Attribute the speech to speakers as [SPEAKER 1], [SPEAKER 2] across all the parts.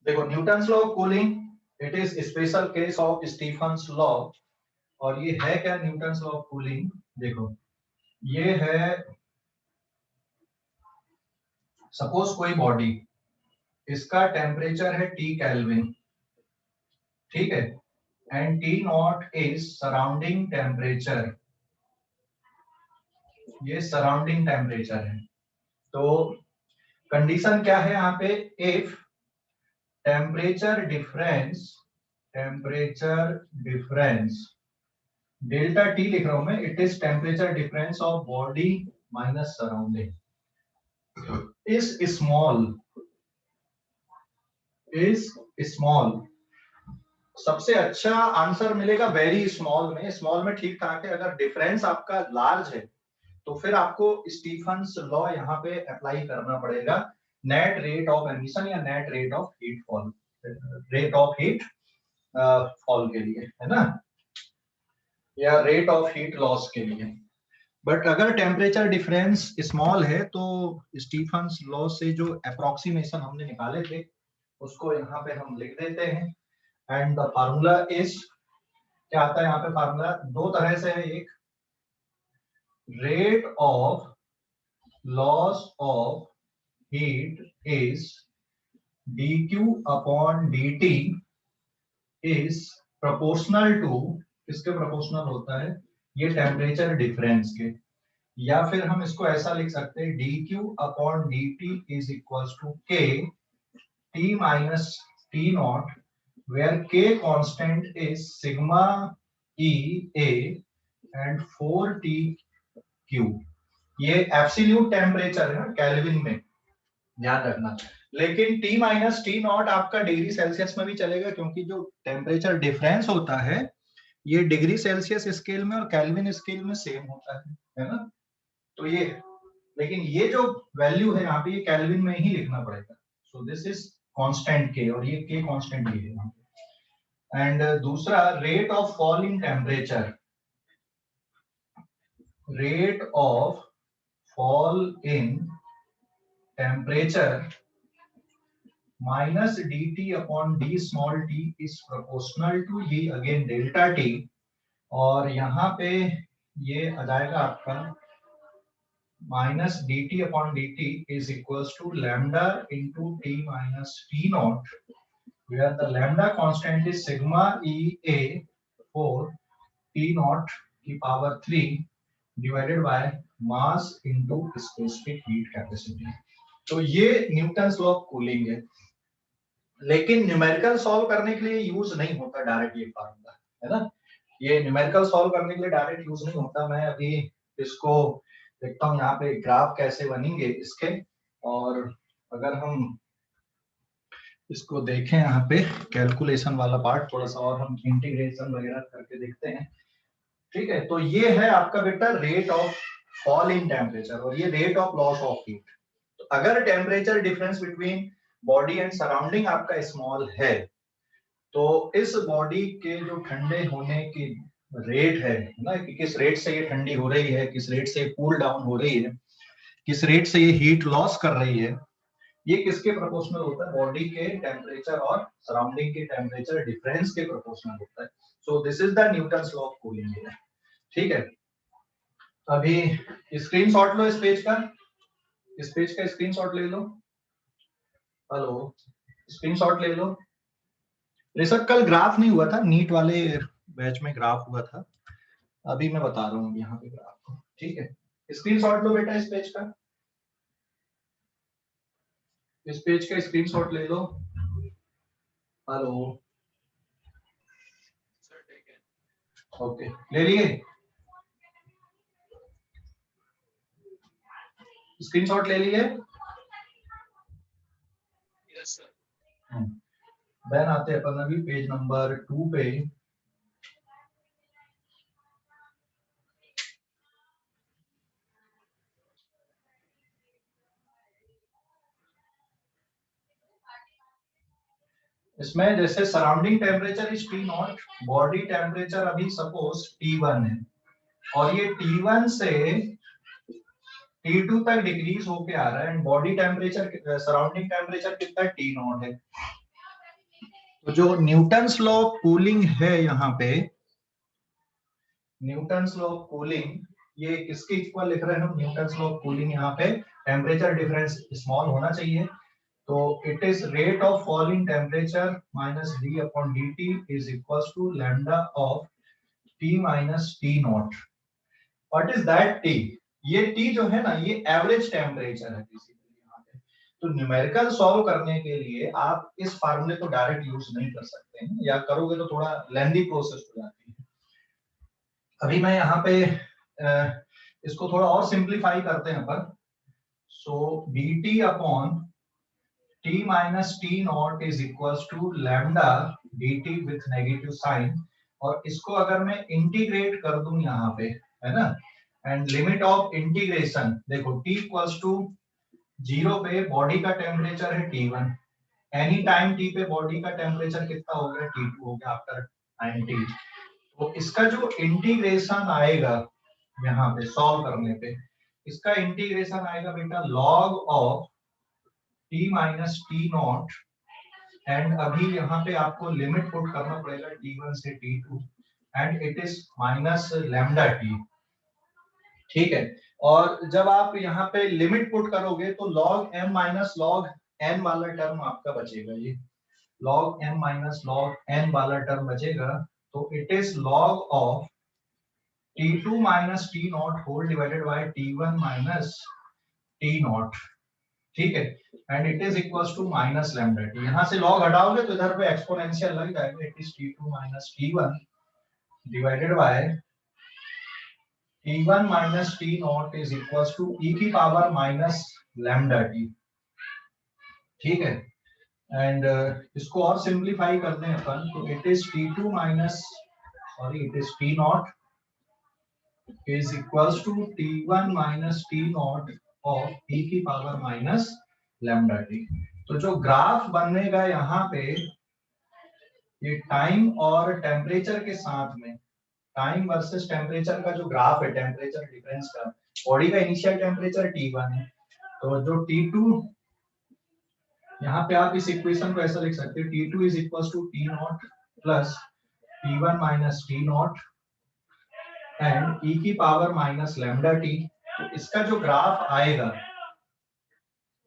[SPEAKER 1] देखो Newton's law of cooling, it is special case of Stefan's law. और ये है क्या न्यूटन्स लॉ ऑफ कूलिंग? देखो ये है, सपोज कोई बॉडी, इसका टेम्परेचर है T केल्विन, ठीक है, and T nought is surrounding temperature, ये सराउंडिंग टेम्परेचर है। तो कंडीशन क्या है यहाँ पे? If temperature difference delta T लिख रहा हूं मैं, it is temperature difference of body minus surrounding is small. सबसे अच्छा आंसर मिलेगा वेरी स्मॉल में, स्मॉल में ठीक ठाक है। अगर डिफरेंस आपका लार्ज है तो फिर आपको स्टीफन्स लॉ यहाँ पे अप्लाई करना पड़ेगा, नेट रेट ऑफ एमिशन या net rate of heat fall, rate of heat fall के लिए, है ना, या रेट ऑफ हीट लॉस के लिए। बट अगर टेम्परेचर डिफरेंस स्मॉल है तो स्टीफन्स लॉ से जो अप्रोक्सीमेशन हमने निकाले थे उसको यहाँ पे हम लिख देते हैं। एंड द फार्मूला इज, क्या आता है यहाँ पे फार्मूला? दो तरह से है, एक rate of loss of heat is dq upon dt is proportional to, किसके प्रोपोर्शनल होता है? ये टेम्परेचर डिफरेंस के। या फिर हम इसको ऐसा लिख सकते हैं dq upon dt is equals to k t minus t nought, where k constant is sigma e a and 4t q। ये एब्सोल्यूट टेम्परेचर है केल्विन में, ध्यान रखना। लेकिन T माइनस टी नॉट आपका डिग्री सेल्सियस में भी चलेगा, क्योंकि जो टेम्परेचर डिफरेंस होता है ये डिग्री सेल्सियस स्केल में और केल्विन स्केल में सेम होता है ना। तो ये, लेकिन ये जो वैल्यू है यहाँ पे ये केल्विन में ही लिखना पड़ेगा। So this is constant K और ये K कांस्टेंट ही है यहाँ पे। एंड दूसरा rate of fall in temperature, rate of fall in temperature minus dt upon d small t is proportional to ये अगेन डेल्टा t। और यहाँ पे ये आ जाएगा आपका minus dt upon dt is equals to lambda into t minus t naught, where the lambda constant is sigma e a 4 t naught की power 3 divided by mass into specific heat capacity. तो ये Newton's law of cooling है, लेकिन numerical solve करने के लिए use नहीं होता डायरेक्ट ये फार्मूला, है ना। ये न्यूमेरिकल सॉल्व करने के लिए डायरेक्ट यूज नहीं होता। मैं अभी इसको देखता हूँ यहाँ पे ग्राफ कैसे बनेंगे इसके, और अगर हम इसको देखें यहाँ पे कैलकुलेशन वाला पार्ट थोड़ा सा और हम इंटीग्रेशन वगैरह करके देखते हैं, ठीक है। तो ये है आपका बेटा rate of fall in temperature और ये rate of loss of heat. तो अगर temperature difference between body and surrounding आपका स्मॉल है तो इस बॉडी के जो ठंडे होने की रेट है ना, कि किस रेट से ये ठंडी हो रही है, किस रेट से कूल डाउन हो रही है, किस रेट से ये हीट लॉस कर रही है, ये किसके प्रोपोर्शनल होता है? बॉडी के टेम्परेचर और सराउंडिंग के टेम्परेचर डिफरेंस के प्रोपोर्शनल होता है। So this is the Newton's law of cooling, ठीक है। अभी स्क्रीनशॉट लो इस पेज का, इस पेज का स्क्रीनशॉट ले लो। हेलो, स्क्रीनशॉट ले लो। ऋषभ कल ग्राफ नहीं हुआ था, नीट वाले बैच में ग्राफ हुआ था, अभी मैं बता रहा हूँ यहाँ पे ग्राफ को, ठीक है। स्क्रीनशॉट लो बेटा इस पेज का, इस पेज का स्क्रीनशॉट ले लो। हेलो, ओके, ले लिए स्क्रीनशॉट, ले लिए? Yes sir. देन आते हैं अपन अभी पेज नंबर 2 पे। इसमें जैसे surrounding temperature is T not, body temperature अभी सपोज T1 है और ये T1 से T2 तक डिक्रीज होके आ रहा है and body temperature, surrounding temperature कितना T नॉट है। तो जो न्यूटन्स लॉ ऑफ कूलिंग है यहाँ पे, न्यूटन्स लॉ ऑफ कूलिंग, ये किसके इक्वल लिख रहे हैं हम? न्यूटन्स लॉ ऑफ कूलिंग यहाँ पे टेम्परेचर डिफरेंस स्मॉल होना चाहिए, तो it is rate of falling temperature minus D upon D T is equal to lambda of T minus T nought. What is that T? ये T जो है ना, ये एवरेज टेम्परेचर है बेसिकली यहाँ पे। तो न्यूमेरिकल सॉल्व करने के लिए आप इस फार्मूले को डायरेक्ट यूज नहीं कर सकते हैं, या करोगे तो थोड़ा लेंदी प्रोसेस हो जाती है। अभी मैं यहाँ पे इसको थोड़ा और सिंप्लीफाई करते हैं अपन। So d T upon t minus T not is equal to lambda d t with negative sign, और इसको अगर मैं इंटीग्रेट कर दूं यहाँ पे, है ना, एंड लिमिट ऑफ इंटीग्रेशन देखो, t इक्वल्स टू 0 पे बॉडी का टेम्परेचर है T1, एनी टाइम t पे बॉडी का टेम्परेचर कितना हो गया? T2 हो गया आफ्टर 90। तो इसका जो इंटीग्रेशन आएगा यहाँ पे सॉल्व करने पे, इसका इंटीग्रेशन आएगा बेटा log of t minus T not, and अभी यहाँ पे आपको लिमिट पुट करना पड़ेगा T1 से T2, and it is minus lambda T. ठीक है, और जब आप यहाँ पे लिमिट पुट करोगे तो log m minus log n वाला टर्म आपका बचेगा, ये log m minus log n वाला टर्म बचेगा, तो it is log of t2 minus t nought whole divided by t1 minus t nought. ठीक है, and it is equals to minus lambda T. यहाँ से log हटाओगे तो इधर पे एक्सपोनेंशियल लग जाएगा, it is t2 minus t1 divided by T1 minus T naught is equals to e की पावर माइनस लैम्डा टी। ठीक है, एंड इसको और सिंप्लीफाई करते हैं अपन, तो it is T2 minus it is T nought is equals to T1 minus T nought of e की पावर माइनस लैम्डा टी। तो जो ग्राफ बनेगा यहाँ पे, ये टाइम और टेम्परेचर के साथ में, टाइम वर्सेस टेम्परेचर का जो ग्राफ है टेम्परेचर डिफरेंस का, बॉडी का इनिशियल टेम्परेचर T1 है, तो जो T2, यहाँ पे आप इस इक्वेशन को ऐसा लिख सकते हैं, T2 is equal to T nought plus T1 minus T nought and e की पावर माइनस लैम्डा टी। तो इसका जो ग्राफ आएगा,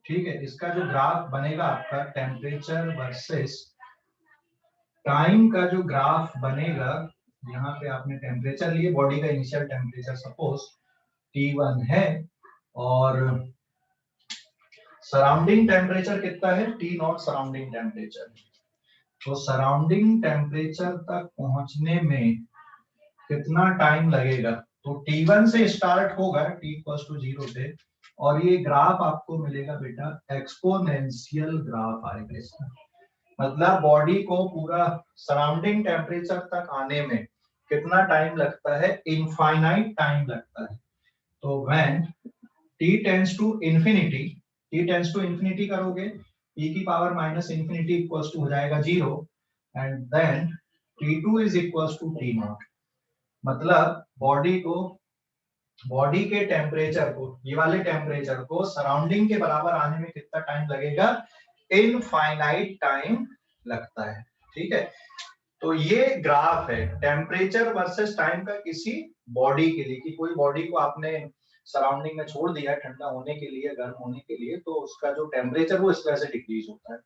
[SPEAKER 1] ठीक है, इसका जो ग्राफ बनेगा आपका टेम्परेचर वर्सेस टाइम का जो ग्राफ बनेगा, यहाँ पे आपने टेम्परेचर लिए, बॉडी का इनिशियल टेम्परेचर सपोज T1 है, और सराउंडिंग टेम्परेचर कितना है? T not surrounding temperature. तो सराउंडिंग टेम्परेचर तक पहुंचने में कितना टाइम लगेगा? तो T1 से स्टार्ट होगा T इक्वल्स टू 0 पे, और ये ग्राफ आपको मिलेगा बेटा एक्सपोनेंशियल ग्राफ आएगा इसका। मतलब बॉडी को पूरा सराउंडिंग टेम्परेचर तक आने में कितना टाइम लगता है? इनफाइनाइट टाइम लगता है। तो when t tends to infinity करोगे, e की power minus infinity equals to हो जाएगा 0, and then T2 is equals to T nought. मतलब बॉडी के टेम्परेचर को, ये वाले टेम्परेचर को सराउंडिंग के बराबर आने में कितना टाइम लगेगा? इनफाइनाइट टाइम लगता है। ठीक है, तो ये ग्राफ है टेम्परेचर वर्सेस टाइम का किसी बॉडी के लिए, कि कोई बॉडी को आपने सराउंडिंग में छोड़ दिया ठंडा होने के लिए, गर्म होने के लिए, तो उसका जो टेम्परेचर वो इस तरह से डिक्रीज होता है।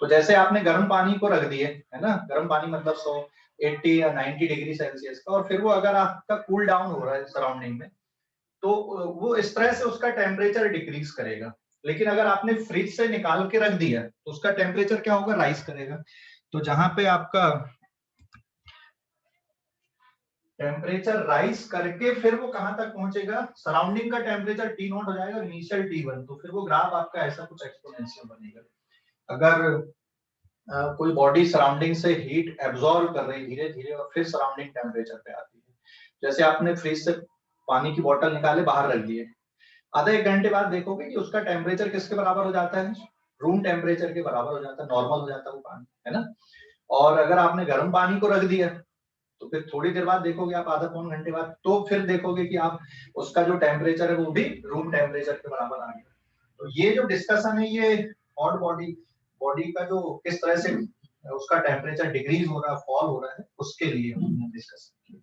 [SPEAKER 1] तो जैसे आपने गर्म पानी को रख दिए, है ना, गर्म पानी मतलब 180 या 90 डिग्री सेल्सियस का, और फिर वो अगर आपका कूल डाउन हो रहा है सराउंडिंग में, तो वो इस तरह से उसका टेम्परेचर डिक्रीज करेगा। लेकिन अगर आपने फ्रिज से निकाल के रख दिया तो उसका टेम्परेचर क्या होगा? राइज करेगा। तो जहां पे आपका टेम्परेचर राइज करके फिर वो कहां तक पहुंचेगा? सराउंडिंग का टेम्परेचर T नॉट हो जाएगा, इनिशियल T1, तो फिर वो ग्राफ आपका ऐसा कुछ एक्सपोनेंशियल बनेगा। अगर कोई बॉडी सराउंडिंग से हीट एब्जॉर्ब कर रही धीरे धीरे और फिर सराउंडिंग टेम्परेचर पे आती है, जैसे आपने फ्रिज से पानी की बोतल निकाले बाहर रख दिए, आधा एक घंटे बाद देखोगे कि उसका टेम्परेचर किसके बराबर हो जाता है? रूम टेम्परेचर के बराबर हो जाता है, नॉर्मल हो जाता है वो पानी, है ना। और अगर आपने गर्म पानी को रख दिया तो फिर थोड़ी देर बाद देखोगे आप, आधा पौन घंटे बाद, तो फिर देखोगे कि आप उसका जो टेम्परेचर है वो भी रूम टेम्परेचर के बराबर आ गया। तो ये जो डिस्कशन है, ये हॉट बॉडी का जो किस तरह से उसका टेम्परेचर डिक्रीज हो रहा है, फॉल हो रहा है, उसके लिए हमने डिस्कशन किया।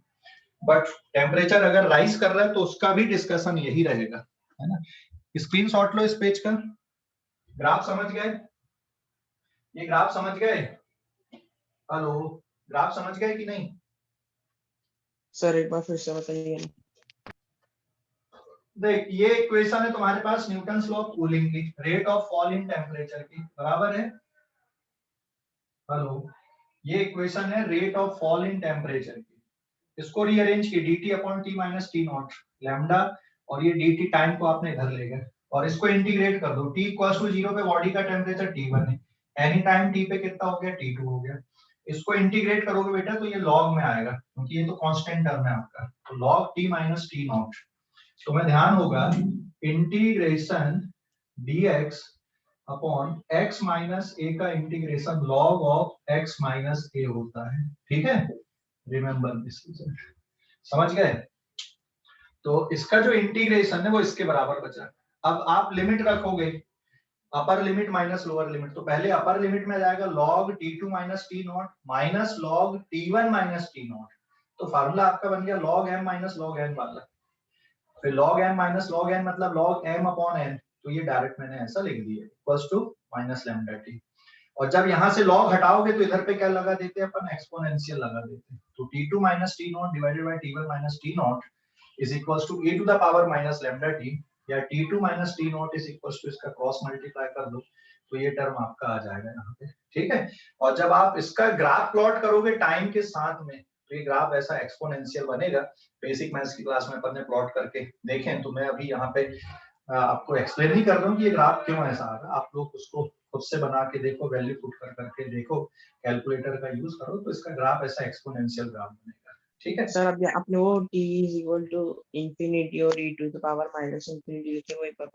[SPEAKER 1] बट टेम्परेचर अगर राइज कर रहा है तो उसका भी डिस्कशन यही रहेगा, है ना। स्क्रीनशॉट लो इस पेज का। ग्राफ समझ गए? ये ग्राफ समझ गए? हेलो, ग्राफ समझ गए कि नहीं?
[SPEAKER 2] सर एक बार फिर से बताइए।
[SPEAKER 1] देख, ये इक्वेशन है तुम्हारे पास न्यूटन्स लॉ ऑफ कूलिंग की, rate of fall in temperature की, बराबर है। हेलो, ये इक्वेशन है rate of fall in temperature की। इसको रीअरेंज की, dt upon t minus T not lambda, और ये dt टाइम को आपने इधर ले गए और इसको इंटीग्रेट कर दो। t इक्वल्स टू 0 पे बॉडी का टेम्परेचर T1 है, एनी टाइम t पे कितना हो गया, T2 हो गया। इसको इंटीग्रेट करोगे बेटा तो ये लॉग में आएगा, क्योंकि ये तो कांस्टेंट टर्म है आपका, तो log t minus T not. तुम्हें ध्यान होगा integration dx upon x minus a का integration log of x minus a होता है, ठीक है। रिमेंबर दिस, समझ गए? तो इसका जो इंटीग्रेशन है वो इसके बराबर बचा। अब आप लिमिट रखोगे, upper limit minus lower limit, तो पहले अपर लिमिट में जाएगा log t2 minus T nought minus log t1 minus T nought, तो फार्मूला आपका बन गया log m minus log n वाला। फिर log m minus log n मतलब log m अपॉन n, तो ये डायरेक्ट मैंने ऐसा लिख दिया equals to minus lambda T. और जब यहाँ से log हटाओगे तो इधर पे क्या लगा देते हैं अपन, एक्सपोनेंशियल लगा देते हैं। तो t2 minus T nought divided by t1 minus T not is equals to e to the power minus lambda T, या t2 minus T not is equals to इसका क्रॉस मल्टीप्लाई कर दो तो ये टर्म आपका आ जाएगा यहाँ पे, ठीक है। और जब आप इसका ग्राफ प्लॉट करोगे टाइम के साथ में, तो ये ग्राफ ऐसा एक्सपोनेंशियल बनेगा। बेसिक मैथ्स की क्लास में अपन ने प्लॉट करके देखें, तो मैं अभी यहाँ पे आपको एक्सप्लेन नहीं कर रहा हूँ कि ये ग्राफ क्यों ऐसा आ रहा है, आप लोग उसको खुद से बना के देखो, वैल्यू पुट कर करके देखो, कैलकुलेटर का यूज करो, तो इसका ग्राफ ऐसा एक्सपोनेंशियल ग्राफ बनेगा, ठीक है।
[SPEAKER 2] सर अभी आपने वो t is equal to infinity और e to the power minus infinity लिखे, वही पर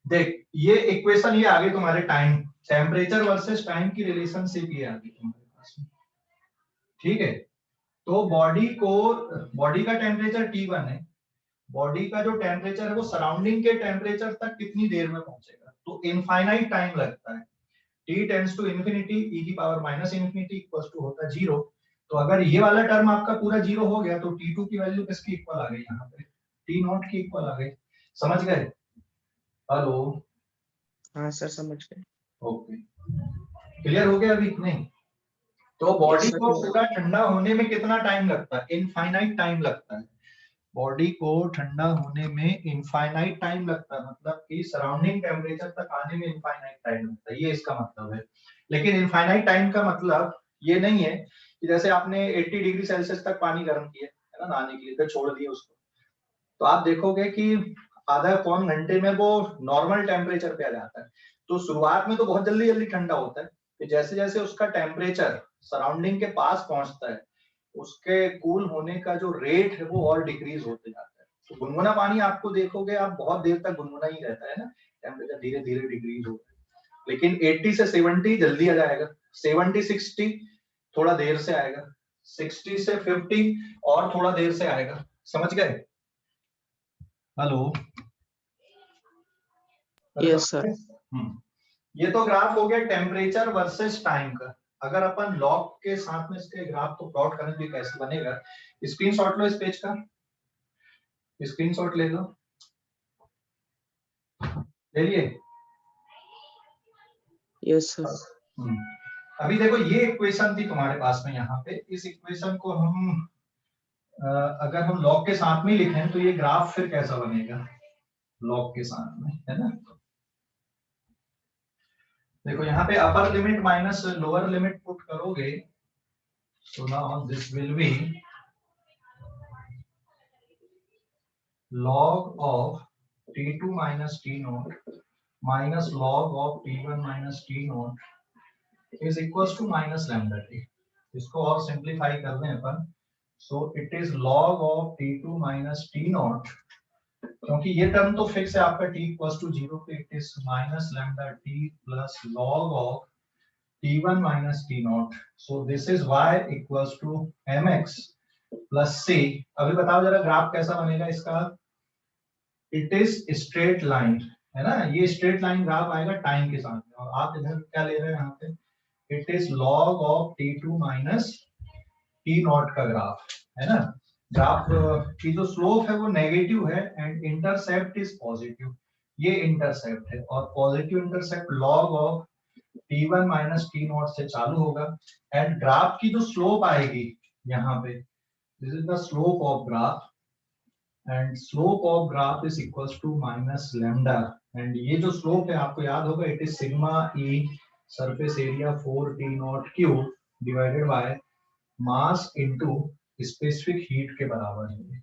[SPEAKER 1] देख, ये इक्वेशन ये आगे तुम्हारे टाइम, टेम्परेचर वर्सेस टाइम की रिलेशनशिप ये आगे तुम्हारे पास में, ठीक है। तो बॉडी का टेम्परेचर T1 है, बॉडी का जो टेम्परेचर है वो सराउंडिंग के टेम्परेचर तक कितनी देर में पहुंचेगा, तो इनफाइनाइट टाइम लगता है। t tends to infinity e की power minus infinity equals to होता है 0। तो अगर ये वाला टर्म आपका पूरा 0 हो गया तो t2 की वैल्यू किसकी इक्वल आ गई, यहाँ पे t नॉट की इक्वल आ गई। समझ गए? हेलो,
[SPEAKER 2] हाँ सर समझ गए।
[SPEAKER 1] ओके, क्लियर हो गया अभी नहीं? तो बॉडी को पूरा ठंडा होने में कितना टाइम लगता है, इनफाइनाइट टाइम लगता है। बॉडी को ठंडा होने में इनफाइनाइट टाइम लगता है, मतलब कि सराउंडिंग टेम्परेचर तक आने में इनफाइनाइट टाइम लगता है, ये इसका मतलब है। लेकिन इनफाइनाइट टाइम का मतलब ये नहीं है कि जैसे आपने 80 डिग्री सेल्सियस तक पानी गर्म किया है ना नहाने के लिए, फिर छोड़ दिया उसको, तो आप देखोगे कि आधा पौन घंटे में वो नॉर्मल टेम्परेचर पे आ जाता है। तो शुरुआत में तो बहुत जल्दी जल्दी ठंडा होता है, फिर जैसे जैसे उसका टेम्परेचर सराउंडिंग के पास पहुंचता है, उसके कूल होने का जो रेट है वो और डिक्रीज होते जाता है। तो गुनगुना पानी आपको देखोगे आप बहुत देर तक गुनगुना ही रहता है ना, टेम्परेचर धीरे धीरे डिक्रीज होता है। लेकिन 80 से 70 जल्दी आ जाएगा, 70 60 थोड़ा देर से आएगा, 60 से 50 और थोड़ा देर से आएगा। समझ गए? Hello,
[SPEAKER 2] yes sir.
[SPEAKER 1] ये तो ग्राफ हो गया टेम्परेचर वर्सेस टाइम का। अगर अपन लॉग के साथ में इसके ग्राफ को प्लॉट करें तो कैसे बनेगा, स्क्रीनशॉट लो इस पेज का, स्क्रीनशॉट ले लो, ले लिए?
[SPEAKER 2] Yes sir.
[SPEAKER 1] अभी देखो ये इक्वेशन थी तुम्हारे पास में, यहाँ पे इस इक्वेशन को हम अगर हम लॉग के साथ में लिखें तो ये ग्राफ फिर कैसा बनेगा लॉग के साथ में, है ना। देखो यहाँ पे अपर limit minus lower limit put करोगे तो now this will be log of t2 minus t naught minus log of t1 minus t naught is equals to minus lambda t। इसको और सिंप्लीफाई कर दें अपन, so it is log of t2 minus t naught, क्योंकि ये term तो fix है आपका t equals to 0 पे, it is minus lambda t plus log of t1 minus t naught, so this is y equals to mx plus c। अभी बताओ जरा graph कैसा बनेगा इसका, इट इज स्ट्रेट लाइन, है ना, ये स्ट्रेट लाइन ग्राफ आएगा टाइम के साथ में। और आप इधर क्या ले रहे हैं यहाँ पे, it is log of T2 minus T not का ग्राफ, है ना। ग्राफ की जो स्लोप है वो नेगेटिव है एंड इंटरसेप्ट इज पॉजिटिव, ये इंटरसेप्ट है और positive intercept log of T1 minus T not से चालू होगा एंड ग्राफ की जो स्लोप आएगी यहाँ पे, this is the slope of graph and slope of graph is equals to minus lambda and ये जो स्लोप है आपको याद होगा it is sigma E surface area 4T nought cube divided by mass into specific heat के बराबर है।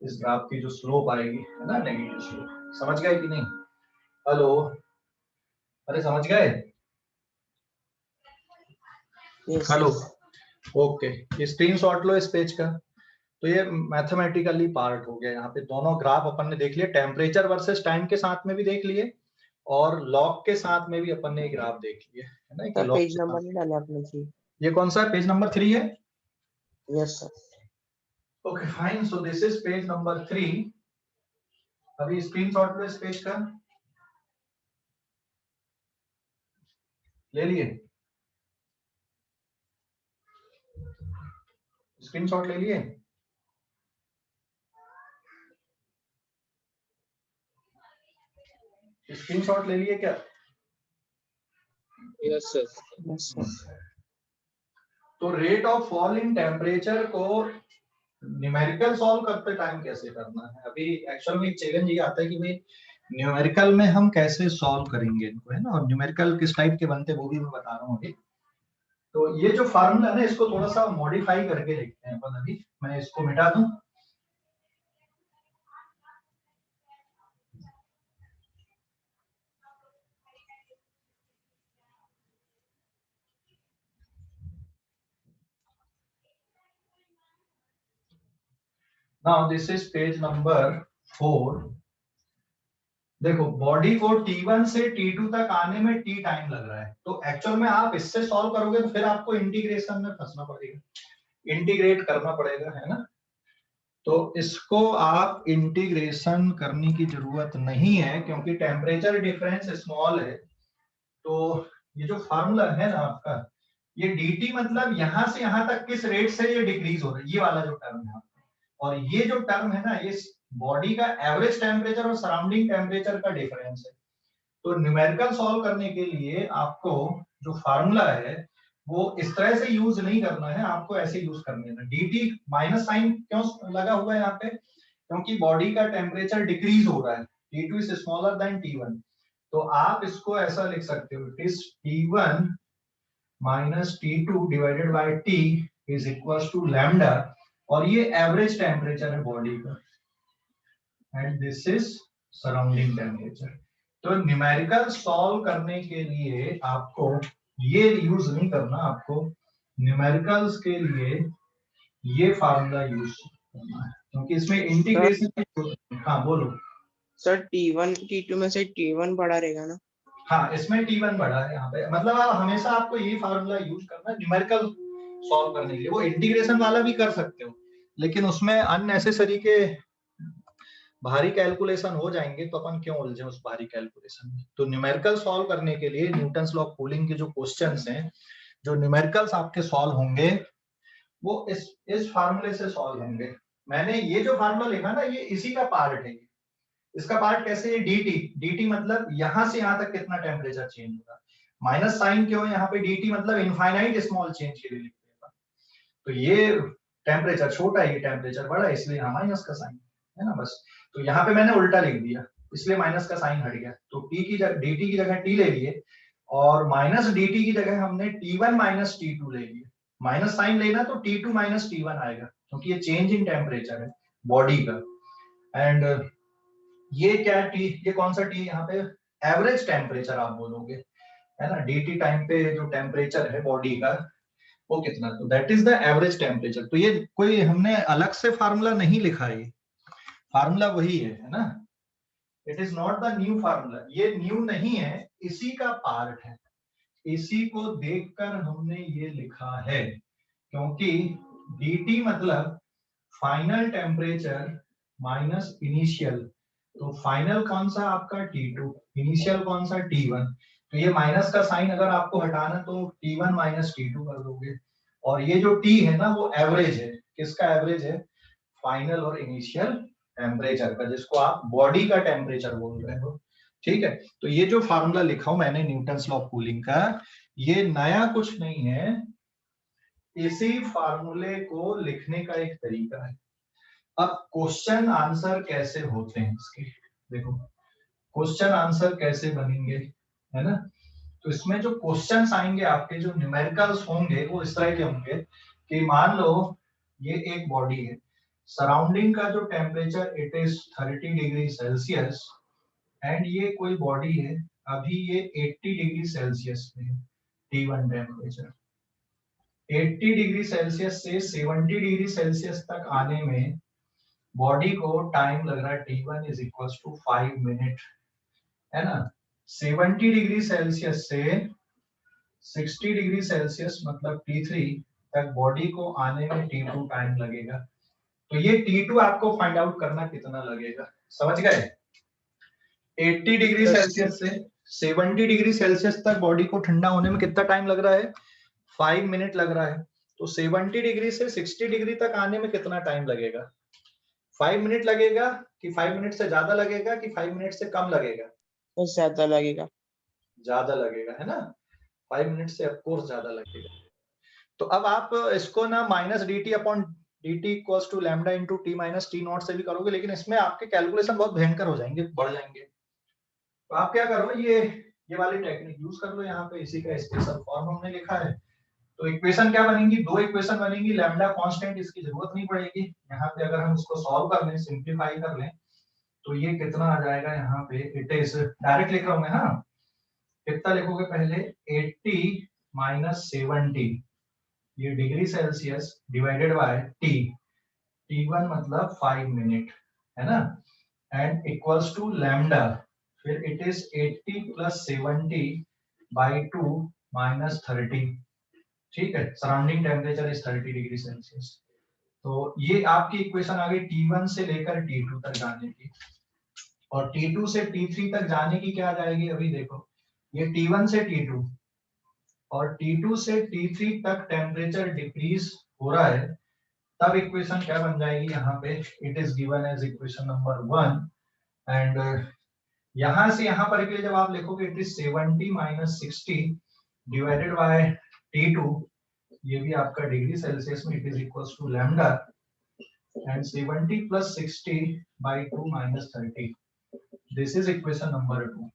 [SPEAKER 1] इस ग्राफ की जो स्लोप आएगी, है ना, नेगेटिव स्लोप। समझ गए कि नहीं? हेलो, अरे समझ गए?
[SPEAKER 2] yes
[SPEAKER 1] hello,
[SPEAKER 2] yes
[SPEAKER 1] okay, screenshot लो इस पेज का। तो ये मैथमेटिकली पार्ट हो गया। यहाँ पे दोनों ग्राफ अपन ने देख लिए, टेम्परेचर वर्सेस टाइम के साथ में भी देख लिए और लॉग के साथ में भी अपन ने ग्राफ देख लिए, है ना, कि
[SPEAKER 2] सर
[SPEAKER 1] लॉग
[SPEAKER 2] पेज नंबर नहीं डाले आपने जी।
[SPEAKER 1] ये कौन सा है? पेज नंबर 3 है।
[SPEAKER 2] Yes sir.
[SPEAKER 1] Okay fine, so this is page number 3। अभी स्क्रीनशॉट लो इस पेज का, ले लिए? स्क्रीनशॉट ले लिए? स्क्रीनशॉट ले लिए क्या?
[SPEAKER 3] Yes sir.
[SPEAKER 2] Yes sir.
[SPEAKER 1] तो rate of fall in temperature को न्यूमेरिकल सॉल्व करते टाइम कैसे करना है? अभी एक्चुअल में एक चैलेंज ये आता है कि भाई न्यूमेरिकल में हम कैसे सॉल्व करेंगे इनको, है ना, और न्यूमेरिकल किस टाइप के बनते हैं वो भी मैं बता रहा हूँ अभी। तो ये जो फार्मूला है ना, इसको थोड़ा सा मॉडिफाई करके लिखते हैं अपन अभी। मैं इसको मिटा दूं। Now this is page number 4। देखो, बॉडी को T1 से T2 तक आने में T टाइम लग रहा है, तो एक्चुअल में आप इससे सॉल्व करोगे तो फिर आपको इंटीग्रेशन में फंसना पड़ेगा, इंटीग्रेट करना पड़ेगा, है ना। तो इसको आप इंटीग्रेशन करने की जरूरत नहीं है क्योंकि टेम्परेचर डिफरेंस स्मॉल है। तो ये जो फार्मूला है ना आपका, ये dt मतलब यहां से यहां तक किस रेट से ये डिक्रीज हो रहा है, ये वाला जो टर्म है आपका। और ये जो टर्म है ना, ये बॉडी का एवरेज टेम्परेचर और सराउंडिंग टेम्परेचर का डिफरेंस है। तो न्यूमेरिकल सॉल्व करने के लिए आपको जो फार्मूला है वो इस तरह से यूज नहीं करना है, आपको ऐसे यूज करना है। dt माइनस साइन क्यों लगा हुआ है यहाँ पे? क्योंकि बॉडी का टेम्परेचर डिक्रीज हो रहा है, T2 is smaller than T1। तो आप इसको ऐसा लिख सकते हो, it is T1 minus T2 divided by T is equal to lambda, और ये एवरेज टेम्परेचर है बॉडी का and this is surrounding temperature. तो न्यूमेरिकल सॉल्व करने के लिए आपको ये यूज नहीं करना, आपको न्यूमेरिकल्स के लिए ये फार्मूला यूज करना है क्योंकि इसमें इंटीग्रेशन। हाँ बोलो।
[SPEAKER 2] सर T1 T2 में से T1 बड़ा रहेगा ना?
[SPEAKER 1] हाँ, इसमें T1 बड़ा है यहाँ पे, मतलब आप हमेशा आपको ये फार्मूला यूज करना है न्यूमेरिकल सॉल्व करने के लिए। वो इंटीग्रेशन वाला भी कर सकते हो लेकिन उसमें अननेसेसरी के भारी कैलकुलेशन हो जाएंगे, तो अपन क्यों उलझे उस भारी कैलकुलेशन में। तो न्यूमेरिकल सॉल्व करने के लिए न्यूटन्स लॉ ऑफ कूलिंग के जो क्वेश्चंस हैं, जो न्यूमेरिकल्स आपके सॉल्व होंगे वो इस फार्मूले से सॉल्व होंगे। मैंने ये जो फार्मूला लिखा ना, ये इसी का पार्ट है। इसका पार्ट कैसे है? dt मतलब यहां से यहां तक कितना टेम्परेचर चेंज होगा। माइनस साइन क्यों है यहाँ पे? dt मतलब इनफाइनाइट स्मॉल चेंज के लिए लिखते हैं। तो ये टेम्परेचर छोटा है, ये टेम्परेचर बड़ा है, इसलिए यहाँ माइनस का साइन है ना, बस। तो यहाँ पे मैंने उल्टा लिख दिया, इसलिए माइनस का साइन हट गया। तो टी की जगह dt की जगह t ले लिए और माइनस dt की जगह हमने T1 माइनस T2 ले लिए। माइनस साइन लेना तो T2 माइनस T1 आएगा क्योंकि ये चेंज इन टेम्परेचर है बॉडी का। एंड ये क्या टी, ये कौन सा टी यहाँ पे? एवरेज टेम्परेचर आप बोलोगे, है ना। dt टाइम पे जो टेम्परेचर है बॉडी का वो कितना, तो that is the average temperature. तो ये कोई हमने अलग से फार्मूला नहीं लिखा है, फार्मूला वही है ना। It is not the new formula, ये न्यू नहीं है, इसी का पार्ट है। इसी को देखकर हमने ये लिखा है क्योंकि dt मतलब फाइनल टेम्परेचर माइनस इनिशियल। तो फाइनल कौन सा आपका T2, इनिशियल कौन सा T1। तो ये माइनस का साइन अगर आपको हटाना तो T1 माइनस T2 कर दोगे, और ये जो T है ना वो एवरेज है, किसका एवरेज है, फाइनल और इनिशियल टेम्परेचर का, जिसको आप बॉडी का टेम्परेचर बोल रहे हो। ठीक है, तो ये जो फार्मूला लिखा हूं मैंने न्यूटन्स लॉ ऑफ कूलिंग का, ये नया कुछ नहीं है, इसी फार्मूले को लिखने का एक तरीका है। अब क्वेश्चन आंसर कैसे होते हैं इसके, देखो क्वेश्चन आंसर कैसे बनेंगे, है ना। तो इसमें जो क्वेश्चंस आएंगे आपके, जो न्यूमेरिकल्स होंगे वो इस तरह के होंगे कि मान लो ये एक बॉडी है, सराउंडिंग का जो temperature it is 30 degree Celsius, and ये कोई बॉडी है, अभी ये 80 डिग्री सेल्सियस पे है, T1 टेम्परेचर। 80 डिग्री सेल्सियस से 70 डिग्री सेल्सियस तक आने में बॉडी को टाइम लग रहा है T1 is equal to 5 minute, है ना। 70 डिग्री सेल्सियस से 60 डिग्री सेल्सियस मतलब T3 तक बॉडी को आने में T2 टाइम लगेगा। तो ये T2 आपको फाइंड आउट करना कितना लगेगा, समझ गए। 80 डिग्री सेल्सियस से 70 डिग्री सेल्सियस तक बॉडी को ठंडा होने में कितना टाइम लग रहा है, 5 मिनट लग रहा है। तो 70 डिग्री से 60 डिग्री तक आने में कितना टाइम लगेगा, 5 मिनट लगेगा कि 5 मिनट से ज्यादा लगेगा कि 5 मिनट से कम लगेगा,
[SPEAKER 2] ज्यादा लगेगा,
[SPEAKER 1] ज्यादा लगेगा, है ना। 5 मिनट से ऑफकोर्स ज्यादा लगेगा। तो अब आप इसको ना minus D T upon D T equals to lambda into T minus T nought से भी करोगे, लेकिन इसमें आपके कैलकुलेशन बहुत भयंकर हो जाएंगे, बढ़ जाएंगे। तो आप क्या करो, ये वाली टेक्निक यूज कर लो, यहाँ पे इसी का स्पेशल फॉर्म हमने लिखा है। तो इक्वेशन क्या बनेंगी, दो इक्वेशन बनेंगी, लैम्डा कांस्टेंट इसकी जरूरत नहीं पड़ेगी यहाँ पे, अगर हम उसको सॉल्व कर लें, सिंप्लीफाई कर लें, तो ये कितना आ जाएगा यहाँ पे, इट इज डायरेक्ट लिख रहा हूँ मैं, हाँ कितना लिखोगे पहले, 80 माइनस 70, ये degree Celsius divided bye T, T1 मतलब 5 मिनट, है ना, एंड इक्वल्स टू लैम्डा, फिर it is 80 plus 70 by 2 minus 30। ठीक है, surrounding temperature is 30 degree Celsius. तो ये आपकी इक्वेशन आ गई T1 से लेकर T2 तक जाने की, और T2 से T3 तक जाने की क्या आ जाएगी, अभी देखो ये T1 से T2 और T2 से T3 तक टेम्परेचर डिक्रीज हो रहा है, तब इक्वेशन क्या बन जाएगी यहाँ पे, it is given as equation number 1, and यहां से यहां पर के लिए जब आप लिखोगे it is 70 minus 60 divided by T2, ये भी आपका डिग्री सेल्सियस में, it is equals to lambda, and 70 plus 60 by 2 minus 30, this is equation number 2।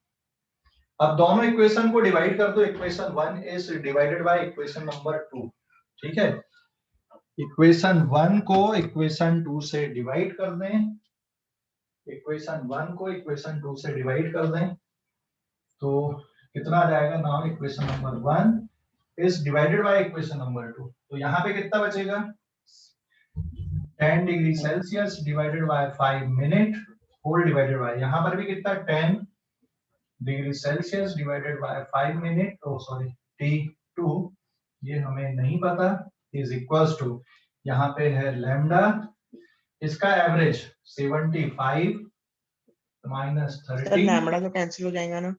[SPEAKER 1] अब दोनों इक्वेशन को डिवाइड कर दो, equation 1 is divided by equation number 2, ठीक है। इक्वेशन 1 को इक्वेशन 2 से डिवाइड कर दें, इक्वेशन 1 को इक्वेशन 2 से डिवाइड कर दें, तो कितना आ जाएगा, now equation number 1 is divided by equation number 2, तो यहाँ पे कितना बचेगा, 10 degree Celsius divided by 5 minute whole divided by, यहाँ पर भी कितना 10 degree Celsius divided by 5 minute, oh sorry T2, ये हमें नहीं पता, इज इक्वल्स टू, यहाँ पे है लैम्डा, इसका एवरेज 75 माइनस
[SPEAKER 2] सर
[SPEAKER 1] 30,
[SPEAKER 2] लैम्बडा तो कैंसिल हो जाएगा ना,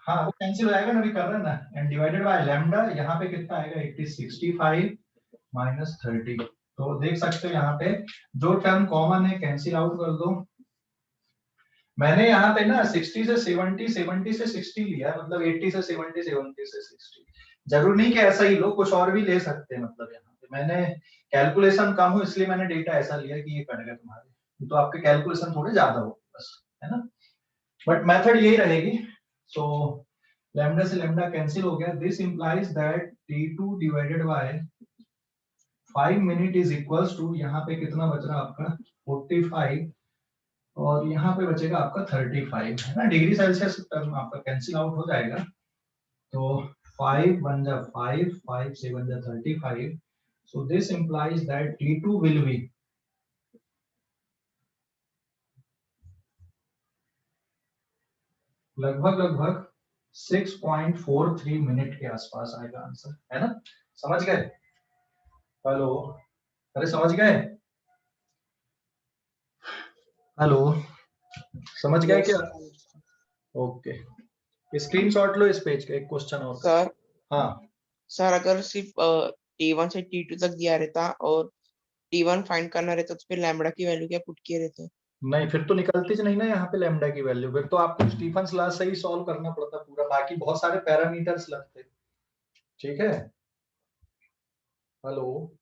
[SPEAKER 1] हाँ वो कैंसिल हो जाएगा ना, अभी कर रहे हैं ना, एंड डिवाइडेड बाय लैम्डा, यहाँ पे कितना आएगा, 65 माइनस 30। तो देख सकते हो यहाँ पे जो टर्म कॉमन है कैंसिल आउट कर दो। मैंने यहाँ पे ना 60 से 70, 70 से 60 लिया, मतलब 80 से 70, 70 से 60, जरूर नहीं कि ऐसा ही लो, कुछ और भी ले सकते हैं, मतलब यहाँ पे मैंने कैलकुलेशन कम हो इसलिए मैंने डेटा ऐसा लिया कि ये कटेगा तुम्हारे, तो आपके कैलकुलेशन थोड़े ज्यादा हो बस, है ना, बट मेथड यही रहेगी। सो लैम्डा से लैम्डा कैंसिल हो गया, this implies that T2 divided by 5 minute is equals to, यहाँ पे कितना बच रहा आपका 45, और यहाँ पे बचेगा आपका 35, है ना, डिग्री सेल्सियस टर्म आपका कैंसिल आउट हो जाएगा, तो 5 1 जा 5, 5 7 जा 35, so this implies that T2 will be लगभग 6.43 मिनट के आसपास आएगा आंसर, है ना, समझ गए, हेलो, अरे समझ गए, हेलो, समझ गए क्या, ओके। स्क्रीनशॉट लो इस पेज का, एक क्वेश्चन और।
[SPEAKER 2] सर
[SPEAKER 1] हाँ
[SPEAKER 2] सर अगर सिर्फ T1 से T2 तक दिया रहता और T1 फाइंड करना रहता तो फिर लैम्बडा की वैल्यू क्या पुट किए रहते?
[SPEAKER 1] नहीं, फिर तो निकलती ज नहीं ना यहाँ पे लैम्बडा की वैल्यू, फिर तो आपको स्टीफन्स लॉ से ही सॉल्व करना पड़ता पूरा, बाकी बहुत सारे पैरामीटर्स लगते। ठीक है, हेलो।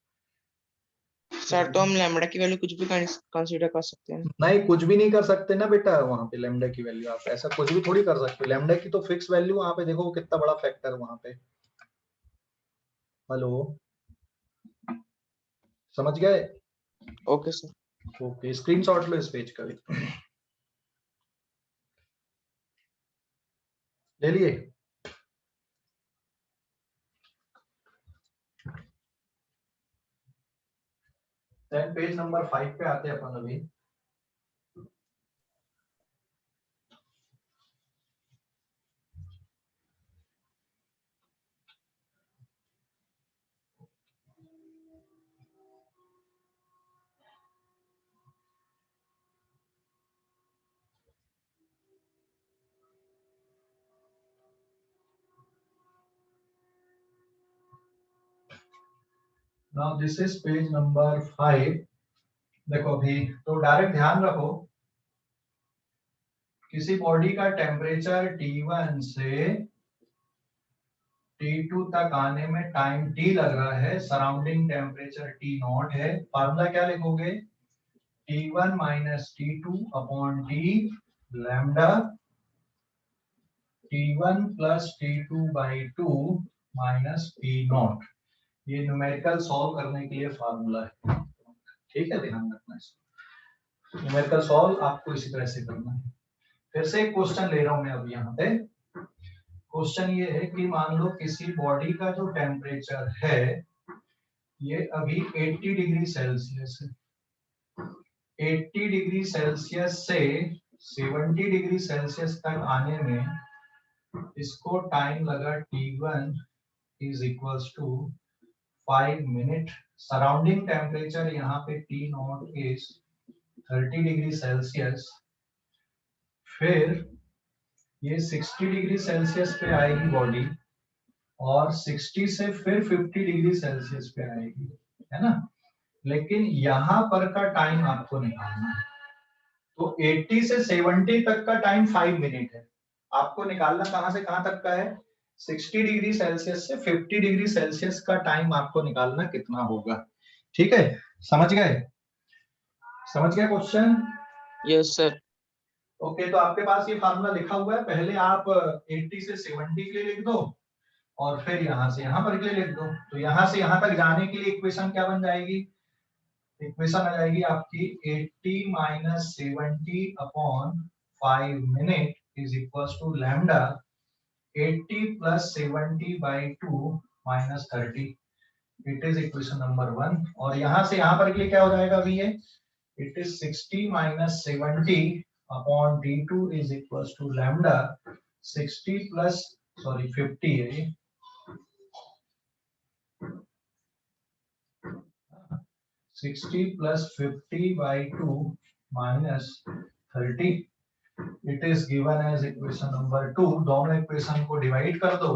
[SPEAKER 2] सर तो हम लैम्बडा की वैल्यू कुछ भी कंसीडर कर सकते हैं।
[SPEAKER 1] नहीं, कुछ भी नहीं कर सकते ना बेटा, वहां पे लैम्बडा की वैल्यू आप ऐसा कुछ भी थोड़ी कर सकते। लैम्बडा की तो फिक्स वैल्यू वहां पे, देखो कितना बड़ा फैक्टर वहां पे। हेलो, समझ गए?
[SPEAKER 2] Okay sir.
[SPEAKER 1] ओके, स्क्रीनशॉट लो इस पेज का भी। ले लिए? देन पेज नंबर 5 पे आते हैं अपन अभी। Now this is page number 5। देखो अभी तो डायरेक्ट ध्यान रखो, किसी बॉडी का टेम्परेचर T1 से T2 तक आने में टाइम T लग रहा है, सराउंडिंग टेम्परेचर T0 है। फार्मूला क्या लिखोगे? T1 minus T2 upon T lambda T1 plus T2 by 2 minus T0। ये न्यूमेरिकल सॉल्व करने के लिए फार्मूला है। ठीक है, ध्यान रखना इसको। न्यूमेरिकल सॉल्व आपको इसी तरह से करना है। फिर से एक क्वेश्चन ले रहा हूं मैं अब यहाँ पे। क्वेश्चन ये है कि मान लो किसी बॉडी का जो टेम्परेचर है ये अभी 80 डिग्री सेल्सियस है। 80 डिग्री सेल्सियस से 70 डिग्री सेल्सियस तक आने में इसको टाइम लगा T1 is equals to 5 minute. Surrounding temperature यहाँ पे T0 इज 30 डिग्री सेल्सियस। फिर ये 60 डिग्री सेल्सियस पे आएगी बॉडी और 60 से फिर 50 डिग्री सेल्सियस पे आएगी, है ना। लेकिन यहाँ पर का टाइम आपको निकालना है। तो 80 से 70 तक का टाइम 5 मिनट है। आपको निकालना कहां से कहां तक का है? 60 डिग्री सेल्सियस से 50 डिग्री सेल्सियस का टाइम आपको निकालना कितना होगा। ठीक है, समझ गए? समझ गए क्वेश्चन?
[SPEAKER 2] Yes sir.
[SPEAKER 1] ओके, तो आपके पास ये फार्मूला लिखा हुआ है, पहले आप 80 से 70 के लिए लिख दो और फिर यहां से यहां पर के लिए लिख दो। तो यहां से यहां तक जाने के लिए इक्वेशन क्या बन जाएगी? इक्वेशन आ जाएगी आपकी 80 minus 70 upon 5 minute is equal to lambda 80 plus 70 by 2 minus 30। It is equation number 1। और यहां से यहां पर के लिए क्या हो जाएगा अभी ये? It is 60 minus 70 upon d2 is equal to lambda 60 plus 50 है 60 plus 50 by 2 minus 30। It is given as equation number 2। दोनों इक्वेशन को डिवाइड कर दो।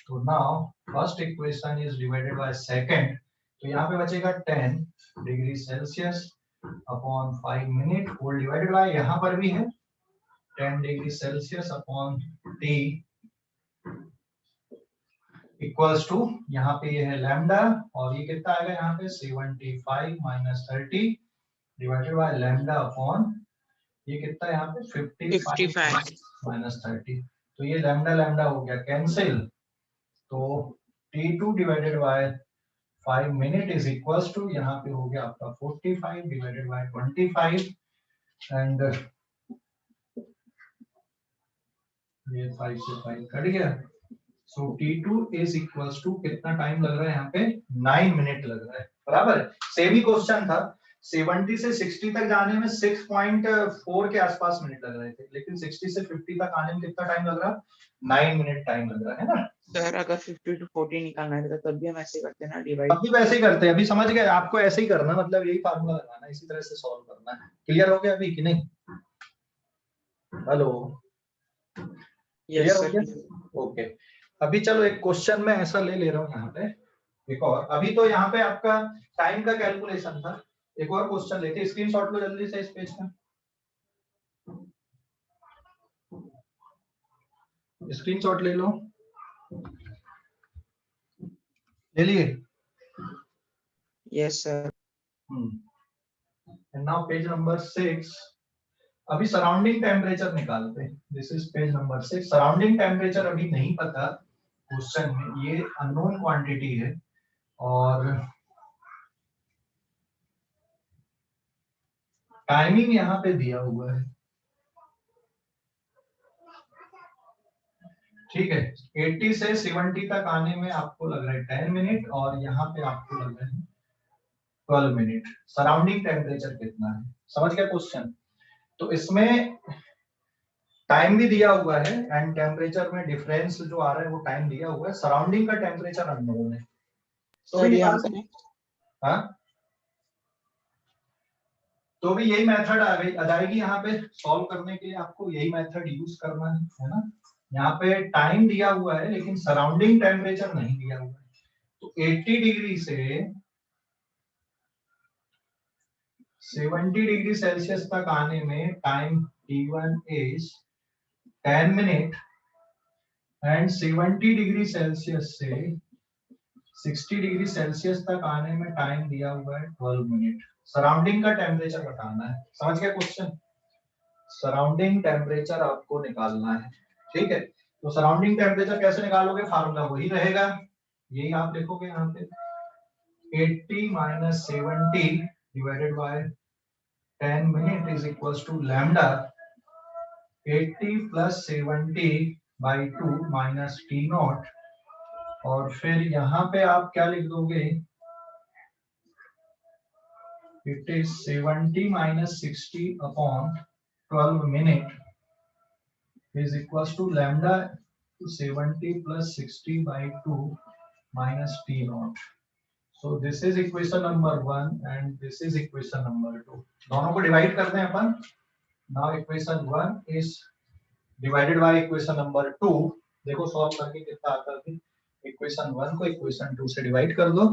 [SPEAKER 1] तो now first equation is divided by second. तो यहाँ पे बचेगा 10 degree Celsius upon 5 minute whole divided by, यहाँ पर भी है 10 degree Celsius upon T equals to, यहाँ पे ये है लैम्डा और ये कितना आएगा यहाँ पे 75 minus 30 divided by lambda upon ये कितना यहाँ पे 55 माइनस 30। तो ये लैम्डा लैम्डा हो गया कैंसिल। तो T2 divided by 5 minute is equals to यहाँ पे हो गया आपका 45 डिवाइडेड बाय 25 एंड ये 5 से 5 कट गया। सो T2 इज इक्वल्स टू कितना टाइम लग रहा है यहाँ पे? 9 मिनट लग रहा है, बराबर। सेम ही क्वेश्चन था, 70 से 60 तक जाने में 6.4 के आसपास मिनट लग रहे थे, लेकिन 60 से 50 तक आने में कितना टाइम लग रहा? 9 मिनट टाइम लग रहा है ना।
[SPEAKER 2] सर अगर 50 to 40 निकालना है तब भी हम ऐसे करते हैं ना, डिवाइड।
[SPEAKER 1] अभी वैसे ही करते हैं, अभी समझ गए? आपको ऐसे ही करना, मतलब यही फार्मूला लगाना, इसी तरह से सॉल्व करना है। क्लियर हो गया अभी कि नहीं? हेलो, क्लियर
[SPEAKER 2] यस
[SPEAKER 1] हो
[SPEAKER 2] सर।
[SPEAKER 1] गया? ओके। अभी चलो एक क्वेश्चन में ऐसा ले रहा हूँ यहाँ पे, एक और। अभी तो यहाँ पे आपका टाइम का कैलकुलेशन था, एक और क्वेश्चन लेते, स्क्रीनशॉट लो जल्दी से इस पेज का, स्क्रीनशॉट ले लो, ले लिए?
[SPEAKER 2] Yes sir.
[SPEAKER 1] And now page number 6। अभी सराउंडिंग टेम्परेचर निकालते हैं। This is page number 6। Surrounding temperature अभी नहीं पता क्वेश्चन में, ये अननोन क्वांटिटी है और टाइमिंग यहाँ पे दिया हुआ है, ठीक है। 80 से 70 तक आने में आपको लग रहा है 10 मिनट और यहाँ पे आपको लग रहा है 12 मिनट। सराउंडिंग टेम्परेचर कितना है, समझ गया क्वेश्चन? तो इसमें टाइम भी दिया हुआ है एंड टेम्परेचर में डिफरेंस जो आ रहा है वो टाइम दिया हुआ है, सराउंडिंग का टेम्परेचर अननोन है, तो भी
[SPEAKER 2] सर ये हम
[SPEAKER 1] निकाल सकते।
[SPEAKER 2] करें?
[SPEAKER 1] हाँ, तो भी यही मेथड आ जाएगी यहाँ पे सॉल्व करने के लिए, आपको यही मेथड यूज करना है ना। यहाँ पे टाइम दिया हुआ है लेकिन सराउंडिंग टेम्परेचर नहीं दिया हुआ है, तो 80 डिग्री से 70 डिग्री सेल्सियस तक आने में time T1 is 10 minute and 70 degree Celsius से 60 डिग्री सेल्सियस तक आने में टाइम दिया हुआ है 12 मिनट। सराउंडिंग का टेम्परेचर बताना है, समझ गया क्वेश्चन? सराउंडिंग टेम्परेचर आपको निकालना है, ठीक है। तो सराउंडिंग टेम्परेचर कैसे निकालोगे, फार्मूला वही रहेगा, यही आप लिखोगे यहाँ पे 80 minus 70 divided by 10 minute is equals to lambda 80 plus 70 by 2 minus T nought, और फिर यहाँ पे आप क्या लिख दोगे, it is 70 minus 60 upon 12 minute is equals to lambda to 70 plus 60 by 2 minus t naught. So this is equation number 1 and this is equation number 2. दोनों को डिवाइड करते हैं अपन। Now equation 1 is divided by equation number 2. देखो solve करके कितना आता है, equation 1 को इक्वेशन 2 से डिवाइड कर दो,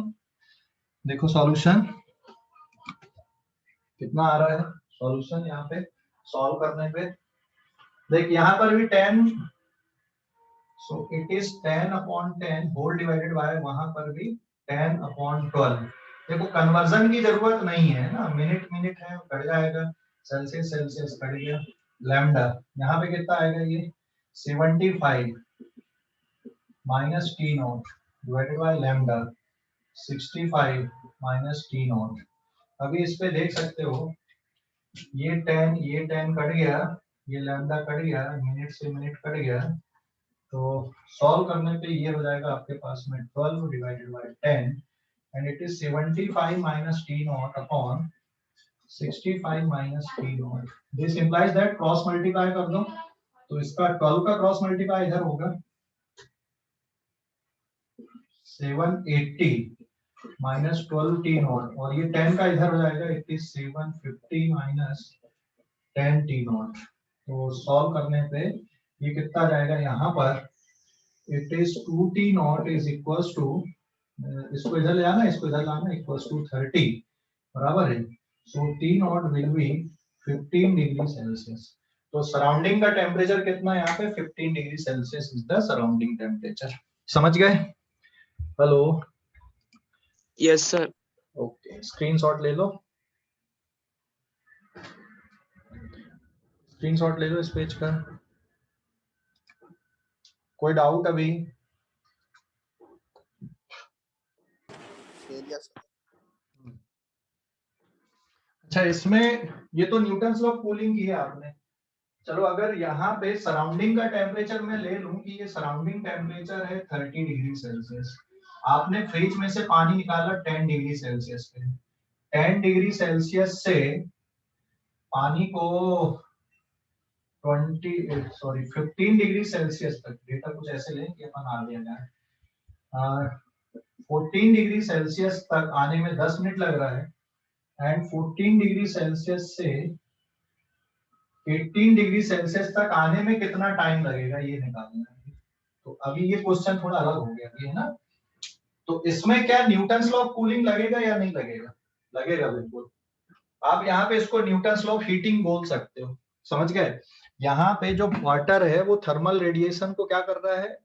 [SPEAKER 1] देखो सॉल्यूशन कितना आ रहा है। सॉल्यूशन यहाँ पे सॉल्व करने पे देख, यहाँ पर भी 10, so it is 10 upon 10 whole divided by, वहां पर भी 10 upon 12। देखो कन्वर्जन की जरूरत नहीं है ना, मिनट मिनट है कट जाएगा, सेल्सियस सेल्सियस कट गया, लैम्डा यहाँ पे कितना आएगा, ये 75 minus T nought divided by lambda 65 minus T not. अभी इस पे देख सकते हो ये 10 कट गया, ये लैम्डा कट गया, मिनट से मिनट कट गया, तो सॉल्व करने पे ये हो जाएगा आपके पास में 12 divided by 10 and it is 75 minus T not upon 65 minus T not. This implies that cross multiply कर दो, तो इसका 12 का क्रॉस मल्टीप्लाई इधर होगा 780 माइनस 12 टी नॉट, और ये 10 का इधर हो जाएगा, it is 750 minus 10 T nought. तो सॉल्व करने पे ये कितना जाएगा, यहाँ पर it is 2t naught is equals to, इसको इधर ले आना, इसको इधर लाना, equals to 30 बराबर है, so t naught will be 15 degree Celsius. तो सराउंडिंग का टेम्परेचर कितना है यहाँ पे, 15 degree Celsius is the surrounding temperature. समझ गए? Hello,
[SPEAKER 2] yes sir.
[SPEAKER 1] Okay, screenshot ले लो, स्क्रीनशॉट ले लो इस पेज का। कोई डाउट अभी? अच्छा, इसमें ये तो न्यूटन्स लॉ ऑफ कूलिंग की है आपने, चलो अगर यहाँ पे सराउंडिंग का टेम्परेचर मैं ले लूं कि ये सराउंडिंग टेम्परेचर है 30 डिग्री सेल्सियस, आपने फ्रिज में से पानी निकाला 10 डिग्री सेल्सियस पे, 10 डिग्री सेल्सियस से पानी को 15 डिग्री सेल्सियस तक, डेटा कुछ ऐसे लें कि अपन आ गया जाए, 14 डिग्री सेल्सियस तक आने में 10 मिनट लग रहा है एंड 14 डिग्री सेल्सियस से 18 डिग्री सेल्सियस तक आने में कितना टाइम लगेगा ये निकालना है। तो अभी ये क्वेश्चन थोड़ा अलग हो गया है ना। तो इसमें क्या न्यूटन लॉ ऑफ कूलिंग लगेगा या नहीं लगेगा? लगेगा बिल्कुल। आप यहाँ पे इसको न्यूटन लॉ ऑफ हीटिंग बोल सकते हो, समझ गए। यहाँ पे जो वाटर है वो थर्मल रेडिएशन को क्या कर रहा है,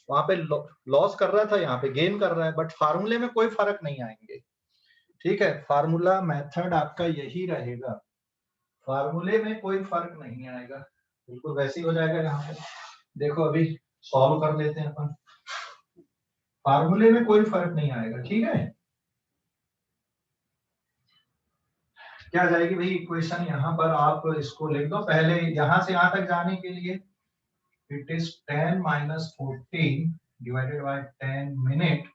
[SPEAKER 1] वहां पे लॉस कर रहा था, यहाँ पे गेन कर रहा है, बट फार्मूले में कोई फर्क नहीं आएंगे। ठीक है, फार्मूला मेथड आपका यही रहेगा, फार्मूले में कोई फर्क नहीं आएगा, बिल्कुल वैसे ही हो जाएगा। यहाँ पे देखो अभी सॉल्व कर लेते हैं अपन, फार्मूले में कोई फर्क नहीं आएगा। ठीक है, क्या जाएगी भाई इक्वेशन, यहाँ पर आप इसको लिख दो पहले, यहाँ से यहाँ तक जाने के लिए it is 10 minus 14 divided by 10 minute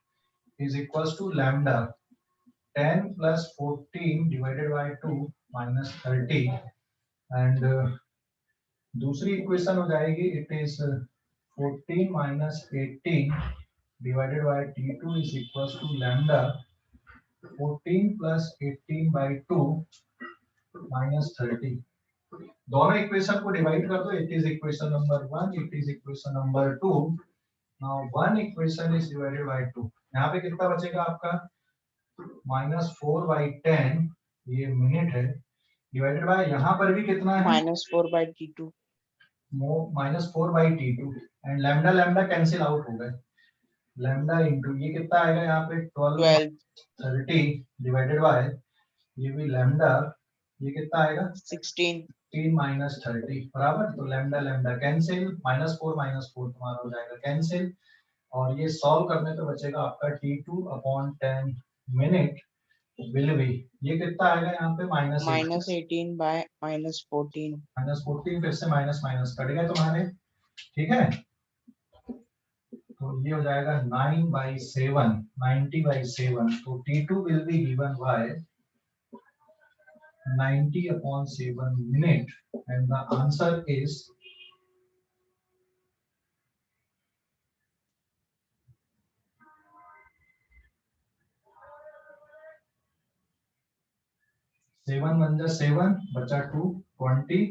[SPEAKER 1] is equals to lambda 10 plus 14 divided by 2 minus 30 and दूसरी इक्वेशन हो जाएगी it is 14 minus 18 divided by t2 is equals to lambda 14 plus 18 by 2 minus 30। दोनों इक्वेशन को डिवाइड कर दो, it is equation number 1, it is equation number 2। Now 1 equation is divided bye 2, यहाँ पे कितना बचेगा आपका -4/10, ये मिनट है, डिवाइडेड बाय यहाँ पर भी कितना है
[SPEAKER 2] -4/T2
[SPEAKER 1] -4/T2 and lambda lambda cancel out हो गए, लैम्डा इनटू ये कितना आएगा यहाँ पे 12 30 डिवाइडेड बाय ये भी लैम्डा, ये कितना आएगा
[SPEAKER 2] 16
[SPEAKER 1] -30 बराबर। तो लैम्डा लैम्डा कैंसिल, -4 तुम्हारा हो जाएगा कैंसिल, और ये सॉल्व करने पे बचेगा आपका T2/10 मिनट विल बी, ये कितना आएगा यहाँ पे
[SPEAKER 2] -18 by -14
[SPEAKER 1] -14, फिर से माइनस माइनस कट गया तुम्हारे। ठीक है, तो ये हो जाएगा 9/7 90/7, तो T2 will be given by 90/7 minute and the answer is 7 1 जा 7 बचा 2 20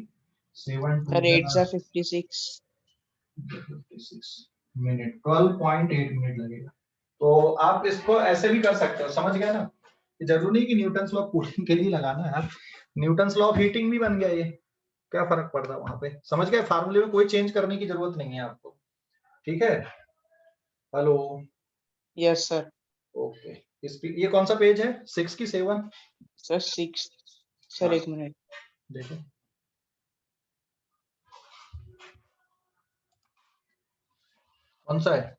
[SPEAKER 1] 7 2
[SPEAKER 2] सर 8 जा 56
[SPEAKER 1] मिनट 12.8 मिनट लगेगा। तो आप इसको ऐसे भी कर सकते हो, समझ गए ना, जरूरी नहीं कि न्यूटन लॉ ऑफ कूलिंग के लिए लगाना है, न्यूटन लॉ ऑफ हीटिंग भी बन गया, ये क्या फर्क पड़ रहा है वहां पे, समझ गए। फार्मूले में कोई चेंज करने की जरूरत नहीं है आपको। ठीक है, हेलो,
[SPEAKER 2] यस सर।
[SPEAKER 1] ओके, ये कौन सा पेज है, 6 की 7?
[SPEAKER 2] सर 6 सर, एक मिनट
[SPEAKER 1] देखो कौन सा है,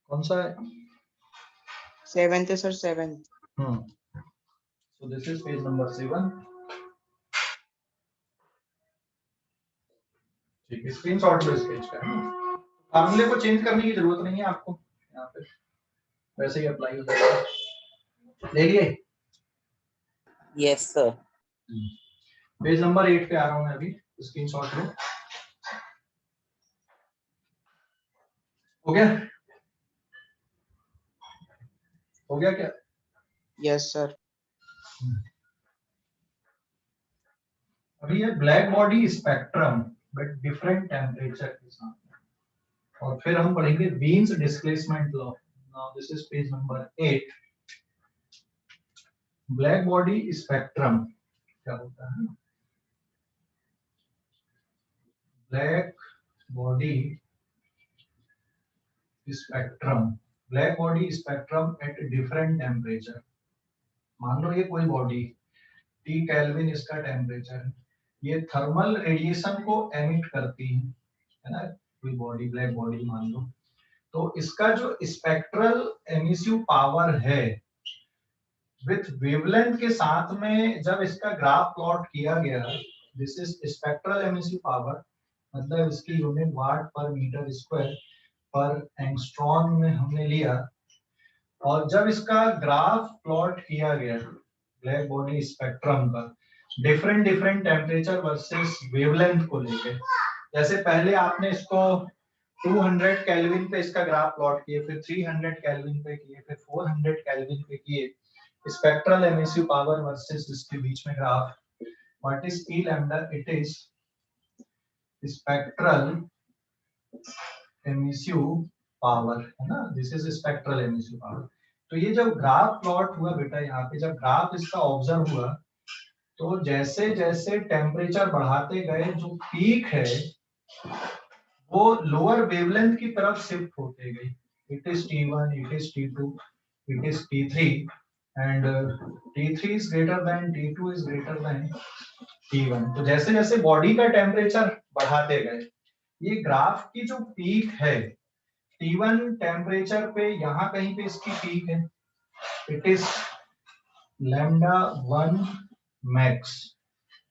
[SPEAKER 1] कौन सा है?
[SPEAKER 2] 7th है sir, 7th।
[SPEAKER 1] so this is page number 7। ठीक है, स्क्रीनशॉट लो इस पेज का, फार्मूले को चेंज करने की जरूरत नहीं है आपको, यहाँ पे वैसे ही अप्लाई हो जाएगा। ले लिए?
[SPEAKER 3] Yes sir.
[SPEAKER 1] पेज नंबर 8 पे आ रहा हूँ मैं अभी, स्क्रीनशॉट लो। हो गया, हो गया क्या?
[SPEAKER 2] Yes sir.
[SPEAKER 1] अभी ये black body spectrum but different temperature के साथ, और फिर हम पढ़ेंगे Wien's displacement law. Now this is page number 8। Black body spectrum क्या होता है? Black body spectrum, black body spectrum at different temperature. मान लो ये कोई बॉडी T केल्विन इसका टेम्परेचर है, ये थर्मल रेडिएशन को एमिट करती है ना, कोई बॉडी ब्लैक बॉडी मान लो, तो इसका जो स्पेक्ट्रल एमिसिव पावर है विथ वेवलेंथ के साथ में जब इसका ग्राफ प्लॉट किया गया, this is spectral emissive power, मतलब इसकी यूनिट वाट पर मीटर स्क्वायर पर एंगस्ट्रॉम में हमने लिया, और जब इसका ग्राफ प्लॉट किया गया ब्लैक बॉडी स्पेक्ट्रम का different different temperature versus wavelength को लेके, जैसे पहले आपने इसको 200 केल्विन पे इसका ग्राफ प्लॉट किए, फिर 300 केल्विन पे किए, फिर 400 केल्विन पे किए, स्पेक्ट्रल एमिसिव पावर वर्सेस इसके बीच में graph. What is E lambda? It is spectral emissive power, है ना. This is spectral emissive power. तो ये जब ग्राफ प्लॉट हुआ बेटा, यहाँ पे जब ग्राफ इसका ऑब्जर्व हुआ, तो जैसे जैसे टेम्परेचर बढ़ाते गए, जो पीक है वो लोअर वेवलेंथ की तरफ शिफ्ट होते गई. It is T1, it is T2, it is T3 and T3 is greater than T2 is greater than T1. तो जैसे जैसे बॉडी का टेम्परेचर बढ़ाते गए, ये ग्राफ की जो पीक है T1 टेम्परेचर पे, यहाँ कहीं पे इसकी पीक है. It is lambda 1 max.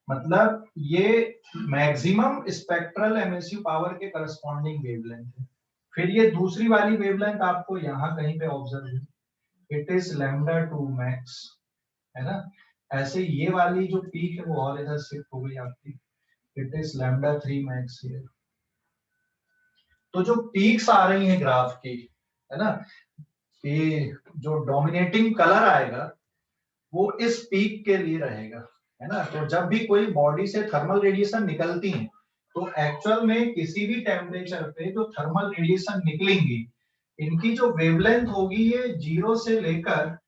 [SPEAKER 1] मतलब ये मैक्सिमम स्पेक्ट्रल एमिसिव पावर के करस्पॉन्डिंग वेवलेंथ है. फिर ये दूसरी वाली वेवलेंथ आपको यहाँ कहीं पे ऑब्जर्व हुई. इट इज लैम्डा 2 मैक्स, है ना. ऐसे ये वाली जो पीक है वो और इधर शिफ्ट हो गई आपकी. It is lambda 3 max here. तो जो पीक्स आ रही हैं ग्राफ की, है ना, ये जो डोमिनेटिंग कलर आएगा वो इस पीक के लिए रहेगा, है ना. तो जब भी कोई बॉडी से थर्मल रेडिएशन निकलती है, तो एक्चुअल में किसी भी टेम्परेचर पे जो थर्मल रेडिएशन निकलेंगी, इनकी जो वेवलेंथ होगी ये 0 से लेकर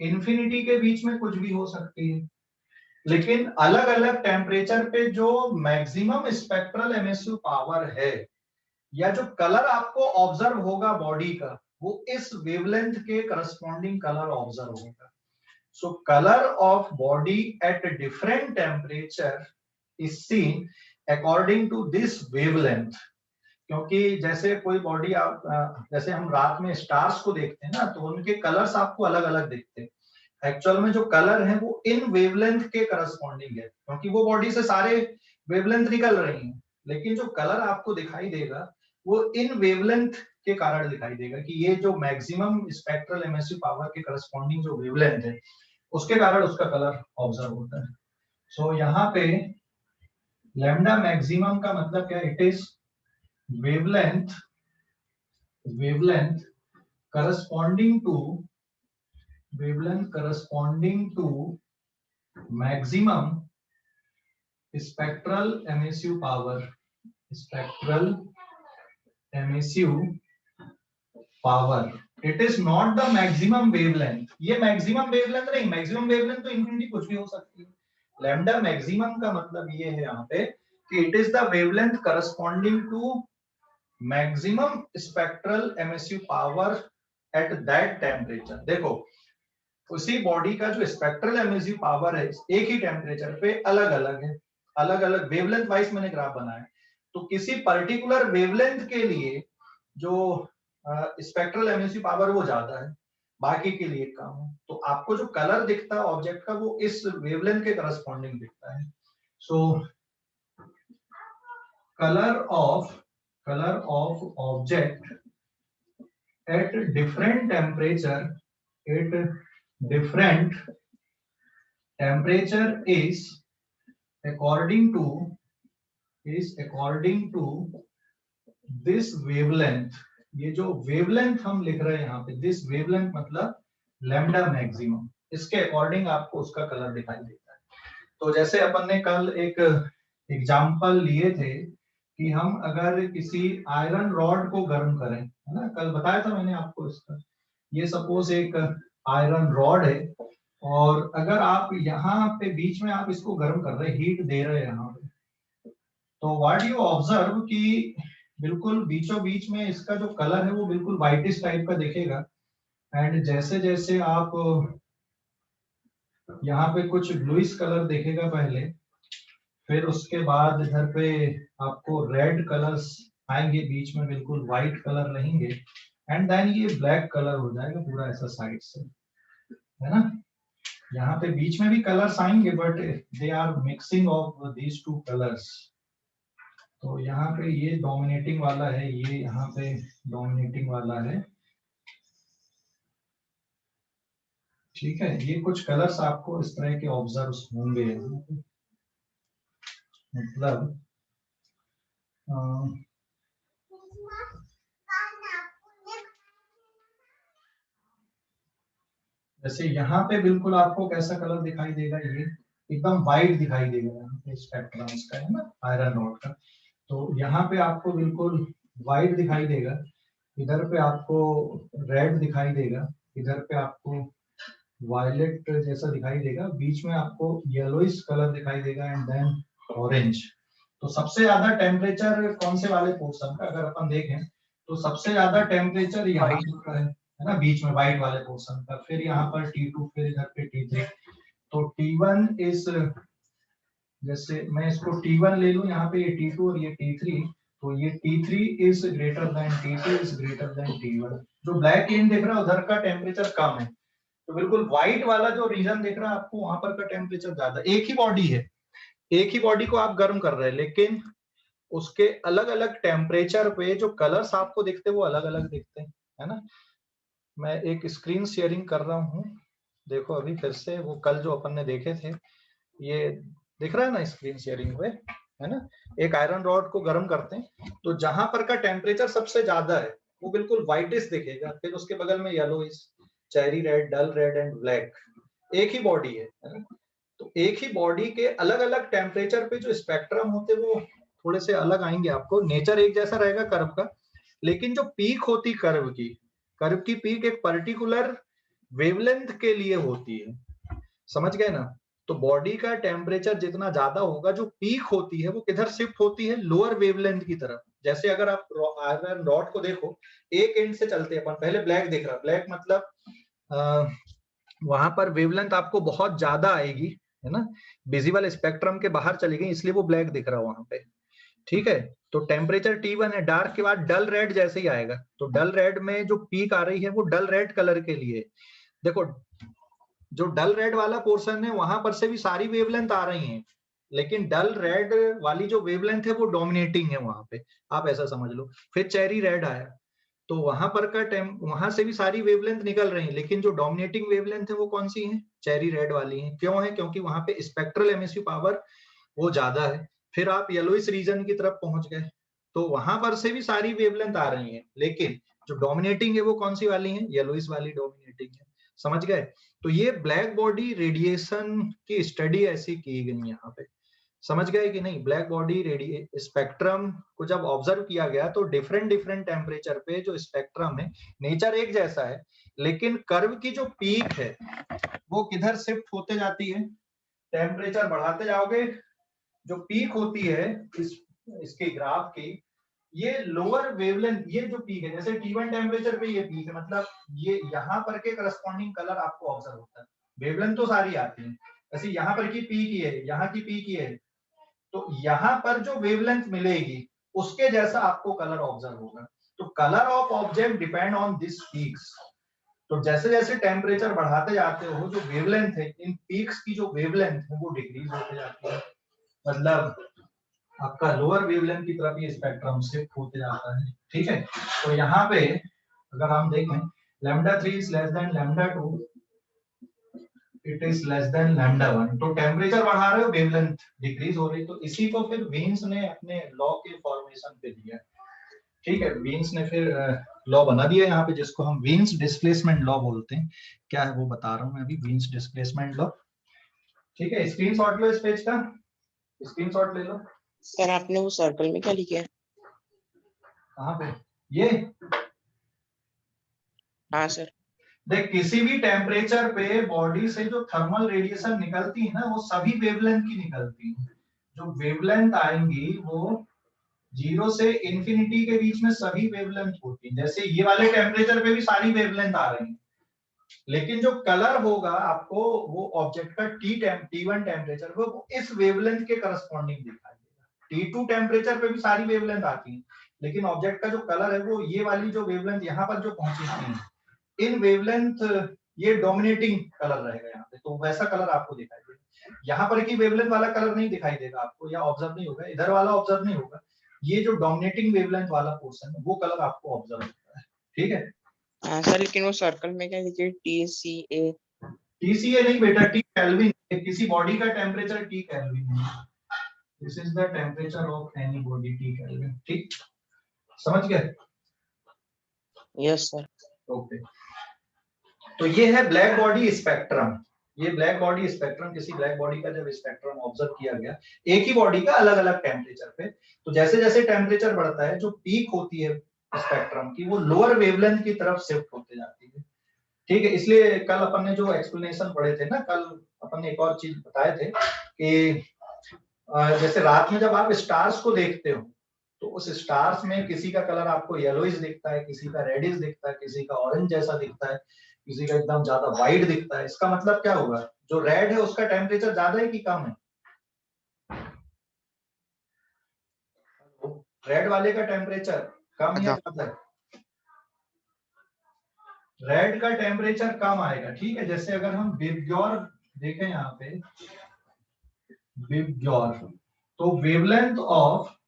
[SPEAKER 1] इंफिनिटी के बीच में कुछ भी हो सकती है. लेकिन अलग अलग टेम्परेचर पे जो मैक्सिमम स्पेक्ट्रल एमिसिव पावर है, या जो कलर आपको ऑब्जर्व होगा बॉडी का, वो इस वेवलेंथ के करस्पॉन्डिंग कलर ऑब्जर्व होगा. So color of body at a different temperature is seen according to this wavelength. क्योंकि जैसे कोई बॉडी आप जैसे हम रात में स्टार्स को देखते हैं ना, तो उनके कलर्स आपको अलग अलग दिखते हैं. एक्चुअल में जो कलर है वो इन वेवलेंथ के करस्पॉन्डिंग है, क्योंकि वो बॉडी से सारे वेवलेंथ निकल रही हैं. लेकिन जो कलर आपको दिखाई देगा वो इन वेवलेंथ के कारण दिखाई देगा, कि ये जो मैक्सिमम स्पेक्ट्रल एमिसिव पावर के करस्पॉन्डिंग जो वेवलेंथ है, उसके कारण उसका कलर ऑब्जर्व होता है. सो यहाँ पे लैम्डा मैक्सिमम का मतलब क्या? It is wavelength wavelength corresponding to maximum spectral emissive power. Spectral emissive power, it is not the maximum wavelength. ये मैक्सिमम वेवलेंथ नहीं, मैक्सिमम वेवलेंथ तो इंफिनिटी कुछ भी हो सकती है. लैम्डा मैक्सिमम का मतलब ये है यहाँ पे कि it is the wavelength corresponding to maximum spectral emissive power at that temperature. देखो, उसी बॉडी का जो स्पेक्ट्रल एमिसिव पावर है एक ही टेम्परेचर पे अलग अलग है, अलग अलग वेवलेंथ वाइज मैंने ग्राफ बनाया. तो किसी पर्टिकुलर वेवलेंथ के लिए जो स्पेक्ट्रल एमिसिव पावर वो ज्यादा है, बाकी के लिए कम है. तो आपको जो कलर दिखता है ऑब्जेक्ट का, वो इस वेवलेंथ के करस्पॉन्डिंग दिखता है. So colour of object at different temperature is according to this wavelength. ये जो वेवलेंथ हम लिख रहे हैं यहाँ पे, दिस वेवलेंथ मतलब लैम्डा मैक्सिमम, इसके अकॉर्डिंग आपको उसका कलर दिखाई देता है. तो जैसे अपन ने कल एक एग्जांपल लिए थे कि हम अगर किसी आयरन रॉड को गर्म करें, है ना, कल बताया था मैंने आपको इसका. ये सपोज एक आयरन रॉड है, और अगर आप यहाँ पे बीच में आप इसको गर्म कर रहे हैं, हीट दे रहे हैं यहाँ पे, तो व्हाट यू ऑब्जर्व कि बिल्कुल बीचों बीच में इसका जो कलर है वो बिल्कुल व्हाइटिश टाइप का दिखेगा. एंड जैसे जैसे आप यहाँ पे कुछ ब्लूइश कलर देखेगा पहले, फिर उसके बाद इधर पे आपको रेड कलर्स आएंगे, बीच में बिल्कुल व्हाइट कलर रहेंगे, एंड देन ये ब्लैक कलर हो जाएगा पूरा ऐसा साइड से, है ना. यहाँ पे बीच में भी कलर्स आएंगे, but they are mixing of these two colours. तो यहाँ पे ये डोमिनेटिंग वाला है, ये यहाँ पे डोमिनेटिंग वाला है. ठीक है, ये कुछ कलर्स आपको इस तरह के ऑब्जर्व होंगे. मतलब जैसे यहाँ पे बिल्कुल आपको कैसा कलर दिखाई देगा, ये एकदम वाइट दिखाई देगा यहाँ पे स्पेक्ट्रम का, है ना, आयरन रॉड का। तो यहाँ पे आपको बिल्कुल वाइट दिखाई देगा, इधर पे आपको रेड दिखाई देगा, इधर पे आपको वायलेट जैसा दिखाई देगा, बीच में आपको येलोइश कलर दिखाई देगा एंड देन ऑरेंज। तो सबसे ज्यादा टेम्परेचर कौन से वाले पोर्शन का अगर अपन देखें तो सबसे ज्यादा टेम्परेचर यहाँ पर है ना, बीच में व्हाइट वाले पोर्शन का, फिर यहाँ पर T2, फिर इधर पे T3। तो T1 इज, जैसे मैं इसको T1 ले लूं, यहाँ पे ये T2 और ये T3, तो ये T3 is greater than T2 is greater than T1। जो ब्लैक एंड दिख रहा है उधर का टेम्परेचर कम है, तो बिल्कुल व्हाइट वाला जो रीजन दिख रहा है आपको वहां पर का टेम्परेचर ज्यादा। एक ही बॉडी है, एक ही बॉडी को आप गर्म कर रहे हैं, लेकिन उसके अलग अलग टेम्परेचर पे जो कलर्स आपको दिखते हैं वो अलग अलग दिखते हैं, है ना। मैं एक स्क्रीन शेयरिंग कर रहा हूँ, देखो अभी फिर से वो कल जो अपन ने देखे थे, ये दिख रहा है ना स्क्रीन शेयरिंग पे, है ना। एक आयरन रॉड को गर्म करते हैं तो जहां पर का टेम्परेचर सबसे ज्यादा है वो बिल्कुल व्हाइटिश दिखेगा, फिर उसके बगल में yellowish, cherry red, dull red and black. एक ही बॉडी है ना। तो एक ही बॉडी के अलग अलग टेम्परेचर पे जो स्पेक्ट्रम होते हैं वो थोड़े से अलग आएंगे आपको। नेचर एक जैसा रहेगा कर्व का, लेकिन जो पीक होती कर्व की पीक एक पर्टिकुलर वेवलेंथ के लिए होती है, समझ गए ना। तो बॉडी का टेम्परेचर जितना ज्यादा होगा, जो पीक होती है वो किधर शिफ्ट होती है, लोअर वेवलेंथ की तरफ। जैसे अगर आप आयरन रॉड को देखो, एक एंड से चलते हैं अपन, पहले ब्लैक दिख रहा, ब्लैक मतलब वहां पर वेवलेंथ आपको बहुत ज्यादा आएगी, है ना, विजिबल स्पेक्ट्रम के बाहर चली गई, इसलिए वो ब्लैक दिख रहा है वहां पे, ठीक है। तो टेम्परेचर T1 है, डार्क के बाद डल रेड जैसे ही आएगा, तो डल रेड में जो पीक आ रही है वो डल रेड कलर के लिए। देखो जो डल रेड वाला पोर्शन है वहां पर से भी सारी वेवलेंथ आ रही हैं, लेकिन डल रेड वाली जो वेवलेंथ है वो डोमिनेटिंग है वहां पे, आप ऐसा समझ लो। फिर चेरी रेड आया, तो वहां पर का वहां से भी सारी वेवलेंथ निकल रही है, लेकिन जो डोमिनेटिंग वेवलेंथ है वो कौन सी है, चेरी रेड वाली है। क्यों है, क्योंकि वहां पे स्पेक्ट्रल एमिसिव पावर वो ज्यादा है। फिर आप येलोइश रीजन की तरफ पहुंच गए, तो वहां पर से भी सारी वेवलेंथ आ रही है, लेकिन जो डोमिनेटिंग है वो कौन सी वाली है, येलोइश वाली डोमिनेटिंग है, समझ गए। तो ये ब्लैक बॉडी रेडिएशन की स्टडी ऐसी की गई यहाँ पे, समझ गए कि नहीं। ब्लैक बॉडी स्पेक्ट्रम को जब ऑब्जर्व किया गया तो डिफरेंट डिफरेंट टेम्परेचर पे जो स्पेक्ट्रम है, नेचर एक जैसा है, लेकिन कर्व की जो पीक है वो किधर शिफ्ट होते जाती है, टेम्परेचर बढ़ाते जाओगे, जो पीक होती है इसके ग्राफ की, ये लोअर वेवलेंथ, ये जो पीक है, जैसे T1 टेम्परेचर पे ये पीक है, मतलब ये यहाँ पर के करस्पॉन्डिंग कलर आपको ऑब्जर्व होता है। वेवलेंथ तो सारी आती है, ऐसे यहाँ पर की पीक ये है, यहाँ की पीक ये है, तो यहाँ पर जो वेवलेंथ मिलेगी उसके जैसा आपको कलर ऑब्जर्व होगा। तो colour of object depend on this peaks. तो जैसे जैसे टेम्परेचर बढ़ाते जाते हो, जो वेवलेंथ है, इन पीक्स की जो वेवलेंथ है वो डिक्रीज होते जाती है, मतलब आपका लोअर वेवलेंथ की तरफ ये स्पेक्ट्रम शिफ्ट होते जाता है, ठीक है। तो यहाँ पे अगर हम देखें λ3 is less than λ2, it is less than λ1, तो टेम्परेचर बढ़ा रहे हो, वेवलेंथ डिक्रीज हो रही, तो इसी को फिर वीन्स ने अपने लॉ के फॉर्मेशन पे दिया, ठीक है। वीन्स ने फिर लॉ बना दिया यहाँ पे, जिसको हम वीन्स डिस्प्लेसमेंट लॉ बोलते हैं। क्या है वो बता रहा हूँ मैं अभी, वीन्स डिस्प्लेसमेंट लॉ, ठीक है। स्क्रीनशॉट लो इस पेज का, स्क्रीनशॉट ले लो।
[SPEAKER 2] सर आपने वो सर्कल में क्या लिखा है?
[SPEAKER 1] कहाँ पे, ये
[SPEAKER 2] हाँ सर।
[SPEAKER 1] देख, किसी भी टेम्परेचर पे बॉडी से जो थर्मल रेडिएशन निकलती है ना, वो सभी वेवलेंथ की निकलती है। जो वेवलेंथ आएंगी वो 0 से इंफिनिटी के बीच में सभी वेवलेंथ होती है। जैसे ये वाले टेम्परेचर पे भी सारी वेवलेंथ आ रही है, लेकिन जो कलर होगा आपको वो ऑब्जेक्ट का T1 टेम्परेचर वो इस वेवलेंथ के करस्पॉन्डिंग दिखाई देगा। T2 टेम्परेचर पे भी सारी वेवलेंथ आती है, लेकिन ऑब्जेक्ट का जो कलर है वो ये वाली जो वेवलेंथ यहाँ पर जो पहुंची है, इन वेवलेंथ ये डोमिनेटिंग कलर रहेगा यहाँ पे, तो वैसा कलर आपको दिखाई देगा। यहाँ पर की वेवलेंथ वाला कलर नहीं दिखाई देगा आपको, या ऑब्जर्व नहीं होगा, इधर वाला ऑब्जर्व नहीं होगा, ये जो डोमिनेटिंग वेवलेंथ वाला पोर्शन है वो कलर आपको ऑब्जर्व होता है, ठीक है।
[SPEAKER 2] हाँ सर, लेकिन वो सर्कल में क्या लिखे, TCA?
[SPEAKER 1] TCA नहीं बेटा, T केल्विन, किसी बॉडी का टेम्परेचर T केल्विन है, this is the temperature of any body, T kelvin, ठीक, समझ गए।
[SPEAKER 2] Yes sir.
[SPEAKER 1] ओके, तो ये है ब्लैक बॉडी स्पेक्ट्रम। ये ब्लैक बॉडी स्पेक्ट्रम, किसी ब्लैक बॉडी का जब स्पेक्ट्रम ऑब्जर्व किया गया एक ही बॉडी का अलग अलग टेम्परेचर पे, तो जैसे जैसे टेम्परेचर बढ़ता है जो पीक होती है स्पेक्ट्रम की वो लोअर वेवलेंथ की तरफ शिफ्ट होते जाती है। ठीक है, इसलिए कल अपन ने जो एक्सप्लेनेशन पढ़े थे ना, कल अपन ने एक और चीज बताए थे कि जैसे रात में जब आप स्टार्स को देखते हो तो उस स्टार्स में किसी का कलर आपको येलोइश दिखता है, किसी का रेडिश दिखता है, किसी का ऑरेंज जैसा दिखता है, किसी का एकदम ज्यादा वाइट दिखता है। इसका मतलब क्या होगा, जो रेड है उसका टेम्परेचर ज्यादा है कि कम है? रेड वाले का टेम्परेचर कम या ज्यादा है? रेड का टेम्परेचर कम आएगा। ठीक है, जैसे अगर हम विबग्योर देखें यहाँ पे, विबग्योर, तो wavelength of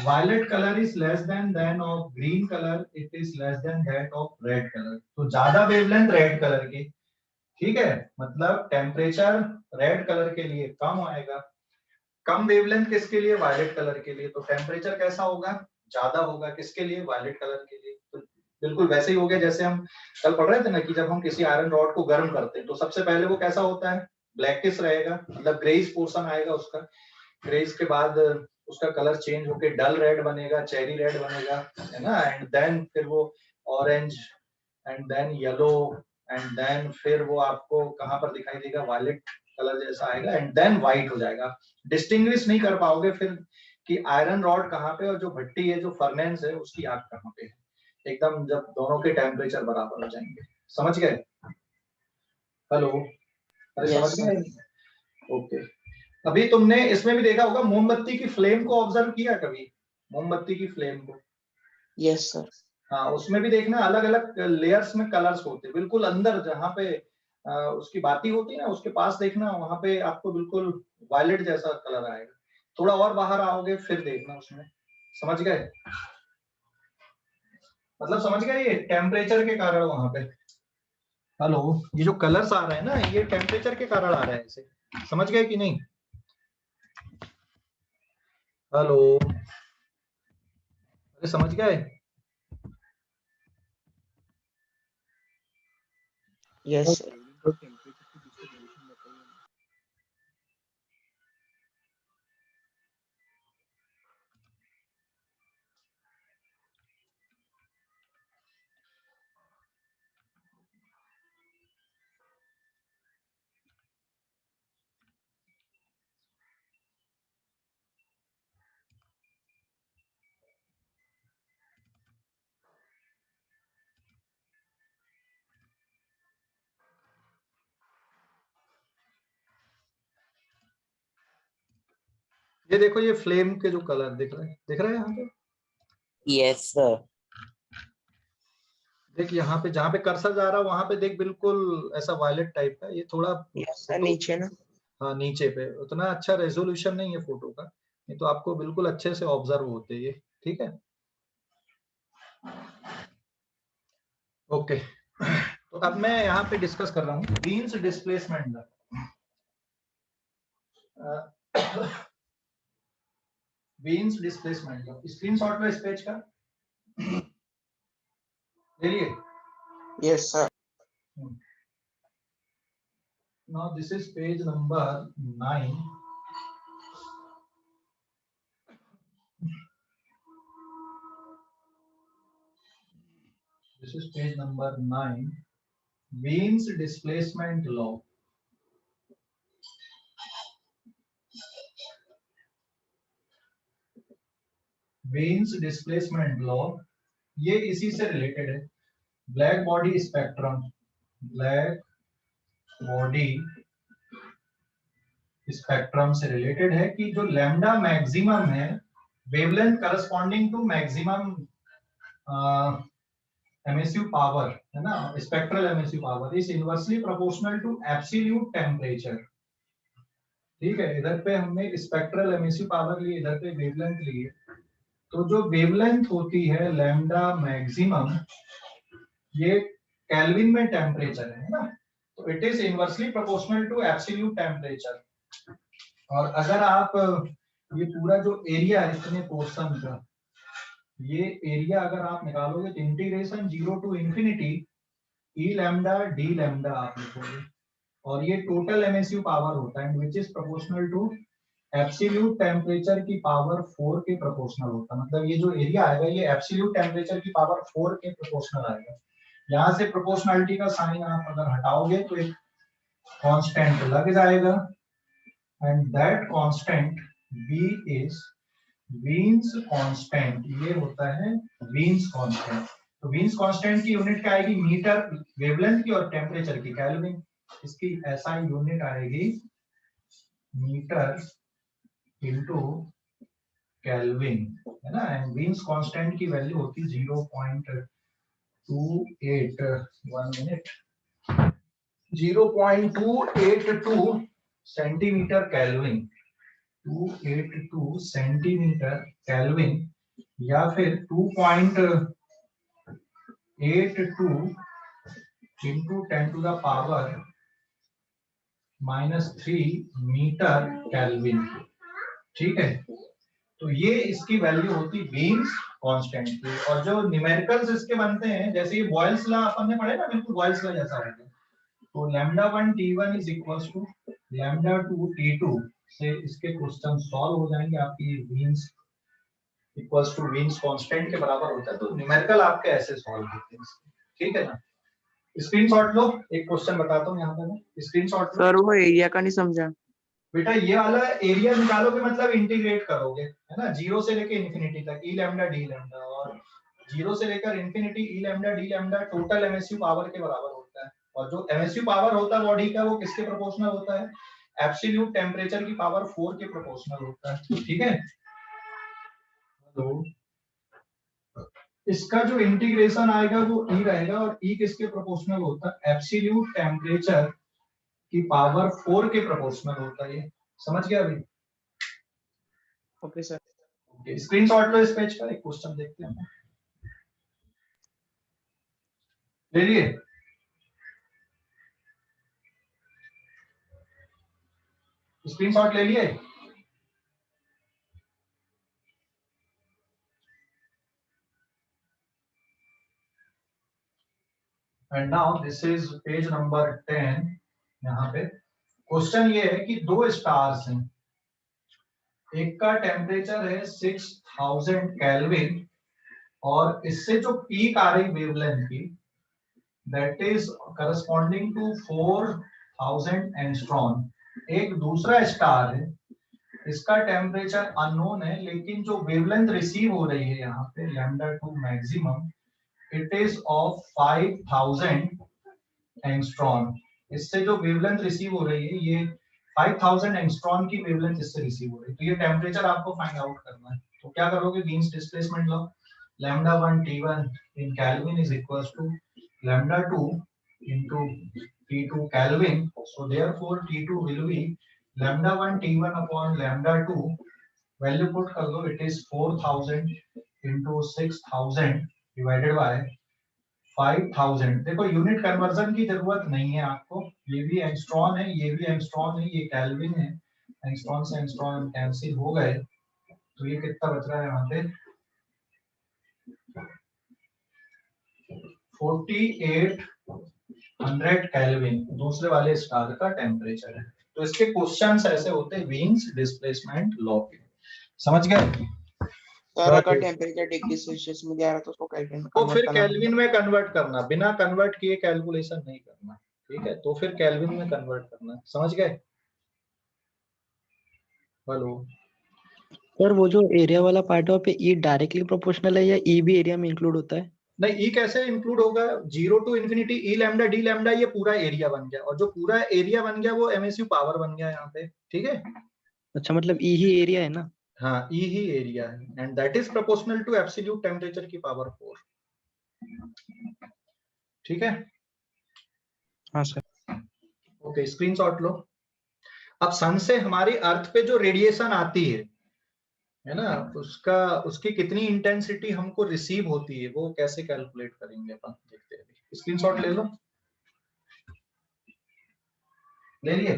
[SPEAKER 1] violet color is less than of green color, it is less than that of red color। तो ज्यादा वेवलेंथ रेड कलर की। ठीक है, मतलब टेम्परेचर रेड कलर के लिए कम आएगा, कम वेवलेंथ किसके लिए? वायलेट कलर के लिए। तो टेम्परेचर कैसा होगा? ज्यादा होगा। किसके लिए? वायलेट कलर के लिए। तो बिल्कुल वैसे ही हो गया जैसे हम कल पढ़ रहे थे ना कि जब हम किसी आयरन रॉड को गर्म करते हैं तो सबसे पहले वो कैसा होता है? ब्लैकिश रहेगा, मतलब ग्रेइश पोर्शन आएगा उसका। ग्रेइश के बाद उसका कलर चेंज होके डल रेड बनेगा, चेरी रेड बनेगा, है ना, एंड देन फिर वो orange, and then yellow, and then फिर वो आपको कहां पर दिखाई देगा? वायलेट कलर जैसा आएगा, एंड देन व्हाइट हो जाएगा। डिस्टिंग्विश नहीं कर पाओगे फिर कि आयरन रॉड कहाँ पे और जो भट्टी है, जो फर्नेस है, उसकी आग कहाँ पे है, एकदम जब दोनों के टेम्परेचर बराबर हो जाएंगे। समझ गए? हेलो, अरे समझ गए? ओके। अभी तुमने इसमें भी देखा होगा, मोमबत्ती की फ्लेम को ऑब्जर्व किया कभी? मोमबत्ती की फ्लेम को?
[SPEAKER 2] Yes sir.
[SPEAKER 1] हाँ, उसमें भी देखना अलग अलग लेयर्स में कलर्स होते हैं। बिल्कुल अंदर जहाँ पे उसकी बाती होती है ना, उसके पास देखना, वहां पे आपको बिल्कुल वायलेट जैसा कलर आएगा। थोड़ा और बाहर आओगे फिर देखना उसमें। समझ गए? मतलब समझ गए, ये टेम्परेचर के कारण वहां पे। हेलो, ये जो कलर्स आ रहे हैं ना, ये टेम्परेचर के कारण आ रहे हैं ऐसे। समझ गए कि नहीं? हेलो, अरे समझ गए?
[SPEAKER 2] Yes sir.
[SPEAKER 1] ये देखो, ये फ्लेम के जो कलर दिख रहे हैं यहाँ पे।
[SPEAKER 3] Yes, sir.
[SPEAKER 1] देख यहाँ पे जहाँ पे कर्सर जा रहा है वहां पे देख, बिल्कुल ऐसा वायलेट टाइप का। ये थोड़ा
[SPEAKER 2] यस सर, नीचे ना।
[SPEAKER 1] हाँ, नीचे पे उतना अच्छा रेजोल्यूशन नहीं है फोटो का, नहीं तो आपको बिल्कुल अच्छे से ऑब्जर्व होते ये। ठीक है, ओके। तो अब मैं यहाँ पे डिस्कस कर रहा हूँ Wien's displacement. Wien's displacement screenshot लो इस पेज का, ले लिए?
[SPEAKER 2] Yes sir.
[SPEAKER 1] Now this is page number 9. This is page number 9. Wien's displacement law. Wien's displacement law ये इसी से रिलेटेड है। Black body spectrum, black body spectrum से रिलेटेड है कि जो लैम्डा मैक्सिमम है, wavelength corresponding to maximum emissive power, है ना, spectral emissive power is inversely proportional to absolute temperature. ठीक है, इधर पे हमने स्पेक्ट्रल एमिसिव पावर ली, इधर पे वेवलेंथ ली है। तो जो वेवलेंथ होती है लैम्डा मैक्सिमम, ये केल्विन में टेम्परेचर है ना, तो it is inversely proportional to absolute temperature. और अगर आप ये पूरा जो एरिया है इतने पोर्शन का, ये एरिया अगर आप निकालोगे तो integration 0 to infinity E lambda D lambda आप लिखोगे, और ये टोटल एमएसयू पावर होता है which is proportional to absolute temperature की पावर 4 के प्रोपोर्शनल होता है। मतलब ये जो एरिया आएगा ये एब्सोल्यूट टेम्परेचर की पावर 4 के प्रोपोर्शनल आएगा। यहाँ से प्रोपोर्शनलिटी का साइन आप अगर हटाओगे तो एक कांस्टेंट लग जाएगा, and that constant V is Wien's constant. ये होता है वीन्स कांस्टेंट। तो वीन्स कांस्टेंट की यूनिट क्या आएगी? मीटर वेवलेंथ की और टेम्परेचर की केल्विन। इसकी SI यूनिट आएगी मीटर इनटू केल्विन, है ना। एंड वीन्स कांस्टेंट की वैल्यू होती 0.28, 1 minute, 0.282 centimetre kelvin, 282 centimetre kelvin, या फिर 2.82 into 10 to the power -3 metre kelvin. ठीक है, तो ये इसकी वैल्यू होती वीन्स कांस्टेंट की। और जो न्यूमेरिकल्स इसके बनते हैं, जैसे ये बॉयल्स लॉ अपन ने पढ़े ना, बिल्कुल बॉयल्स लॉ जैसा होता है। तो λ1 T1 is equals to λ2 T2 से इसके क्वेश्चन सॉल्व हो जाएंगे। आपकी Wien's equals to Wien's constant के बराबर होता है। तो न्यूमेरिकल आपके ऐसे सॉल्व होते हैं, ठीक है ना। स्क्रीनशॉट लो, एक क्वेश्चन बताता हूँ यहाँ पे मैं, स्क्रीनशॉट लो।
[SPEAKER 2] सर वो एरिया का नहीं समझा।
[SPEAKER 1] बेटा ये वाला एरिया निकालोगे मतलब इंटीग्रेट करोगे, है ना, 0 से लेके इंफिनिटी तक ई लैम्डा डी लैम्डा, और 0 से लेकर इंफिनिटी ई lambda D lambda total emissive power के बराबर होता है। और जो एमएसयू पावर होता है बॉडी का वो किसके प्रोपोर्शनल होता है? एब्सोल्यूट टेम्परेचर की पावर 4 के प्रोपोर्शनल होता है, ठीक है। तो इसका जो इंटीग्रेशन आएगा वो ई रहेगा, और ई किसके प्रोपोर्शनल होता है? एब्सोल्यूट टेम्परेचर की पावर 4 के प्रोपोर्शनल होता है। ये समझ गया अभी?
[SPEAKER 2] Okay sir.
[SPEAKER 1] ओके, स्क्रीनशॉट लो इस पेज का, एक क्वेश्चन देखते हैं। ले लिए? स्क्रीनशॉट ले लिए? And now this is page number 10। यहाँ पे क्वेश्चन ये है कि दो स्टार्स हैं, एक का टेम्परेचर है 6000 केल्विन, और इससे जो पीक आ रही वेवलेंथ की that is corresponding to 4000 angstrom. एक दूसरा स्टार है, इसका टेम्परेचर अननोन है, लेकिन जो वेवलेंथ रिसीव हो रही है यहाँ पे λ2 maximum, it is of 5000 angstrom. इससे जो वेवलेंथ रिसीव हो रही है ये 5000 एंगस्ट्रॉम की वेवलेंथ इससे रिसीव हो रही है। तो ये टेम्परेचर आपको फाइंड आउट करना है। तो क्या करोगे? वीन्स डिस्प्लेसमेंट लो, λ1 T1 in Kelvin is equals to λ2 into T2 Kelvin. So therefore T2 will be λ1 T1 upon λ2, value put कर दो, it is 4000 into 6000 divided by 5000। देखो यूनिट कन्वर्जन की जरूरत नहीं है आपको, ये भी एंगस्ट्रॉम है, ये भी एंगस्ट्रॉम है, ये केल्विन है, एंगस्ट्रॉम से एंगस्ट्रॉम कैंसिल हो गए, तो ये कितना बच रहा है यहाँ पे? 4800 केल्विन दूसरे वाले स्टार का टेम्परेचर है। तो इसके क्वेश्चंस ऐसे होते हैं वीन्स डिस्प्लेसमेंट लॉ के, समझ गए?
[SPEAKER 2] सर अगर टेम्परेचर डिग्री सेल्सियस में दिया रहा तो उसको केल्विन में
[SPEAKER 1] तो
[SPEAKER 2] कन्वर्ट
[SPEAKER 1] फिर
[SPEAKER 2] करना
[SPEAKER 1] केल्विन में कन्वर्ट करना, बिना कन्वर्ट किए कैलकुलेशन नहीं करना, ठीक है। तो फिर केल्विन में कन्वर्ट करना, समझ गए? हेलो
[SPEAKER 4] सर वो जो एरिया वाला पार्ट है वहाँ पे ई डायरेक्टली प्रोपोर्शनल है या ई भी एरिया में इंक्लूड होता है?
[SPEAKER 1] नहीं, ई कैसे इंक्लूड होगा? 0 to infinity E lambda D lambda ये पूरा एरिया बन गया, और जो पूरा एरिया बन गया वो एमएसयू पावर बन गया यहाँ पे, ठीक है।
[SPEAKER 4] अच्छा, मतलब ई ही एरिया है ना?
[SPEAKER 1] हाँ, ई ही एरिया है, and that is proportional to absolute temperature की पावर 4, ठीक है।
[SPEAKER 4] हाँ सर।
[SPEAKER 1] ओके, स्क्रीनशॉट लो। अब सन से हमारी अर्थ पे जो रेडिएशन आती है ना, उसकी कितनी इंटेंसिटी हमको रिसीव होती है वो कैसे कैलकुलेट करेंगे अपन, देखते हैं। स्क्रीनशॉट ले लो, ले लिए?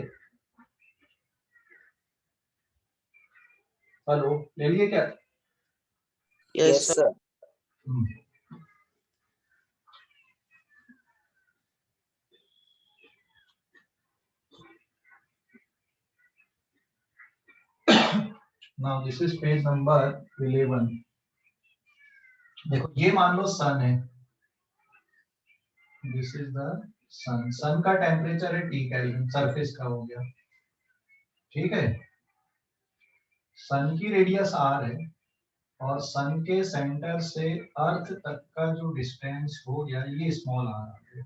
[SPEAKER 1] हेलो, ले लिए क्या?
[SPEAKER 3] Yes, sir.
[SPEAKER 1] Now this is page number 11। देखो ये मान लो सन है, दिस इज द सन। सन का टेम्परेचर है T केल्विन, सरफेस का हो गया, ठीक है। सन की रेडियस R है और सन के सेंटर से अर्थ तक का जो डिस्टेंस हो गया ये स्मॉल r आ गया।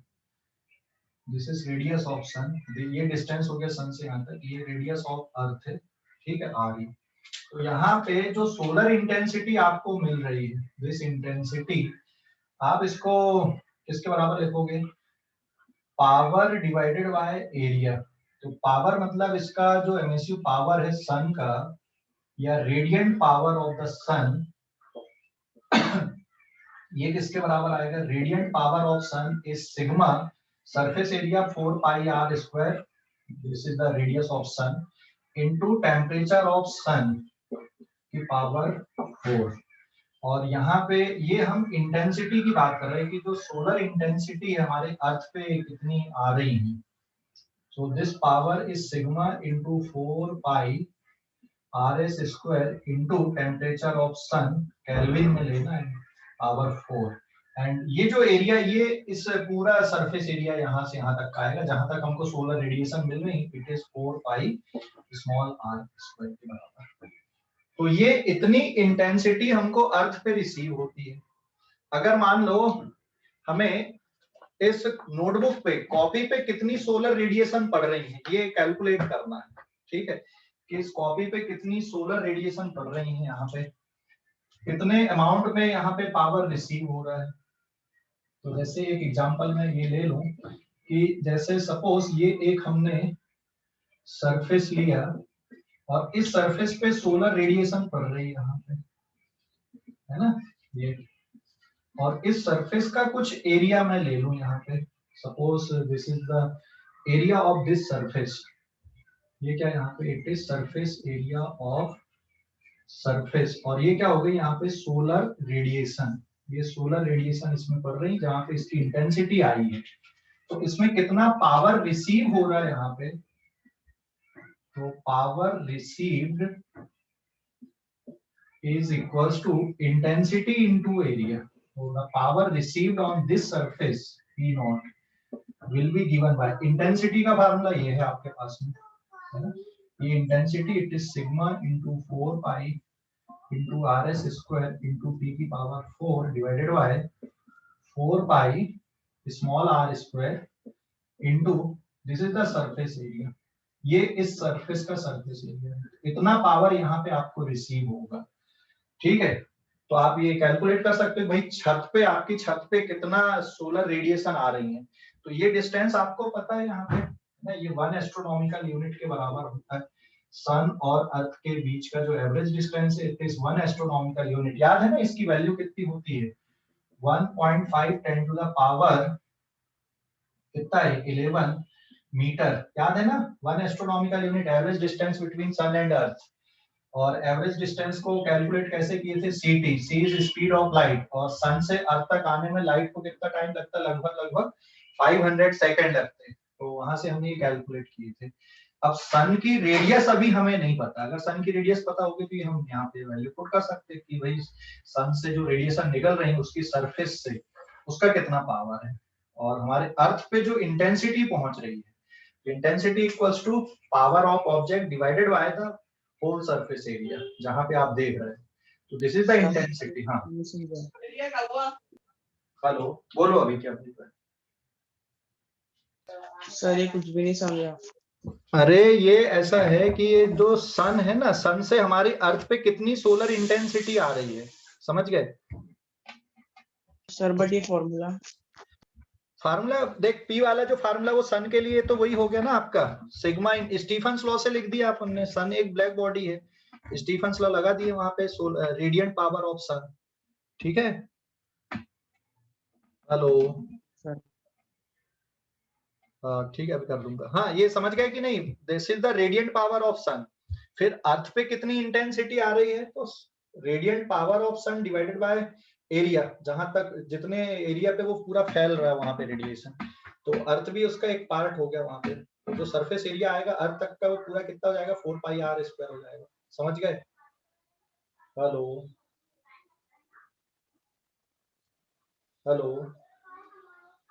[SPEAKER 1] दिस इज रेडियस ऑफ सन, ये डिस्टेंस हो गया सन से यहाँ तक, ये रेडियस ऑफ अर्थ है, ठीक है, r। तो यहाँ पे जो सोलर इंटेंसिटी आपको मिल रही है, दिस इंटेंसिटी, आप इसको किसके बराबर लिखोगे? Power divided by area. तो पावर मतलब इसका जो एमएसयू पावर है सन का, या radiant power of the sun, ये किसके बराबर आएगा? Radiant power of sun is sigma surface area 4 pi r square, this is the radius of sun, into temperature of sun की पावर 4। और यहाँ पे ये हम इंटेंसिटी की बात कर रहे हैं कि जो सोलर इंटेंसिटी है हमारे अर्थ पे कितनी आ रही है। So this power is sigma into 4 pi rs square into temperature of sun, kelvin में लेना है, पावर 4। एंड ये जो एरिया, ये इस पूरा सरफेस एरिया यहाँ से यहाँ तक का आएगा जहां तक हमको सोलर रेडिएशन मिल रही है, it is 4 pi small r square के बराबर। तो ये इतनी इंटेंसिटी हमको अर्थ पे रिसीव होती है। अगर मान लो हमें इस नोटबुक पे, कॉपी पे कितनी सोलर रेडिएशन पड़ रही है ये कैलकुलेट करना है, ठीक है, कि इस कॉपी पे कितनी सोलर रेडिएशन पड़ रही है, यहाँ पे कितने अमाउंट में यहाँ पे पावर रिसीव हो रहा है। तो जैसे एक एग्जांपल मैं ये ले लूं कि जैसे सपोज ये एक हमने सरफेस लिया और इस सरफेस पे सोलर रेडिएशन पड़ रही है यहाँ पे, है ना, ये, और इस सरफेस का कुछ एरिया मैं ले लूं यहाँ पे, suppose this is the area of this surface. ये क्या यहाँ पे? It is surface area of surface, और ये क्या हो गई यहाँ पे? Solar radiation. ये सोलर रेडिएशन इसमें पड़ रही है जहाँ पे इसकी इंटेंसिटी आई है। तो इसमें कितना पावर रिसीव हो रहा है यहाँ पे? तो power received is equals to intensity into area. So the power received on this surface P naught will be given by intensity का फार्मूला ये है आपके पास में, है ना? ये intensity it is sigma into 4 pi into rs square into t की power 4 divided by 4 pi small r square into this is the surface area। ये इस सरफेस का सरफेस एरिया है, इतना पावर यहाँ पे आपको रिसीव होगा, ठीक है। तो आप ये कैलकुलेट कर सकते हो भाई छत पे, आपकी छत पे कितना सोलर रेडिएशन आ रही है। तो ये डिस्टेंस आपको पता है यहाँ पे ना, ये 1 एस्ट्रोनॉमिकल यूनिट के बराबर होता है। सन और अर्थ के बीच का जो एवरेज डिस्टेंस है इट इज 1 एस्ट्रोनॉमिकल यूनिट। याद है ना इसकी वैल्यू कितनी होती है? 1.5 10 टू द पावर कितना है? 11 मीटर। याद है ना, 1 astronomical unit average distance between sun and earth. और एवरेज डिस्टेंस को कैलकुलेट कैसे किए थे? ct, c is speed of light, और सन से अर्थ तक आने में लाइट को कितना टाइम लगता है? लगभग 500 सेकंड लगते हैं। तो वहां से हमने ये कैलकुलेट किए थे। अब सन की रेडियस अभी हमें नहीं पता, अगर सन की रेडियस पता होगी तो हम यहाँ पे वैल्यू पुट कर सकते हैं कि भाई सन से जो रेडिएशन निकल रही है उसकी सरफेस से उसका कितना पावर है, और हमारे अर्थ पे जो इंटेंसिटी पहुंच रही है, intensity equals to power of object divided by the whole surface area जहां पे आप देख रहे हैं। तो दिस इज द इंटेंसिटी। हाँ हेलो, बोलो अभी क्या बोल रहे?
[SPEAKER 2] सर ये कुछ भी नहीं समझा।
[SPEAKER 1] अरे ये ऐसा है कि ये जो सन है ना, सन से हमारी अर्थ पे कितनी सोलर इंटेंसिटी आ रही है, समझ गए?
[SPEAKER 2] सर बट ये फॉर्मूला
[SPEAKER 1] देख, पी वाला जो फार्मूला वो सन के लिए तो वही हो गया ना आपका सिग्मा, स्टीफन्स लॉ से लिख दिया आपने। सन एक ब्लैक बॉडी है, स्टीफन्स लॉ लगा दिए वहां पे, रेडियंट पावर ऑफ सन, ठीक है। हेलो
[SPEAKER 2] सर,
[SPEAKER 1] ठीक है अभी कर दूंगा। हाँ ये समझ गए कि नहीं? This is the radiant power of sun. फिर अर्थ पे कितनी इंटेंसिटी आ रही है? तो radiant power of sun divided by area, जहां तक जितने एरिया पे वो पूरा फैल रहा है वहां पे रेडिएशन। तो अर्थ भी उसका एक पार्ट हो गया वहां पे। तो जो सरफेस एरिया आएगा अर्थ तक का वो पूरा कितना हो जाएगा? 4 पाई r स्क्वायर हो जाएगा, समझ गए? हेलो हेलो,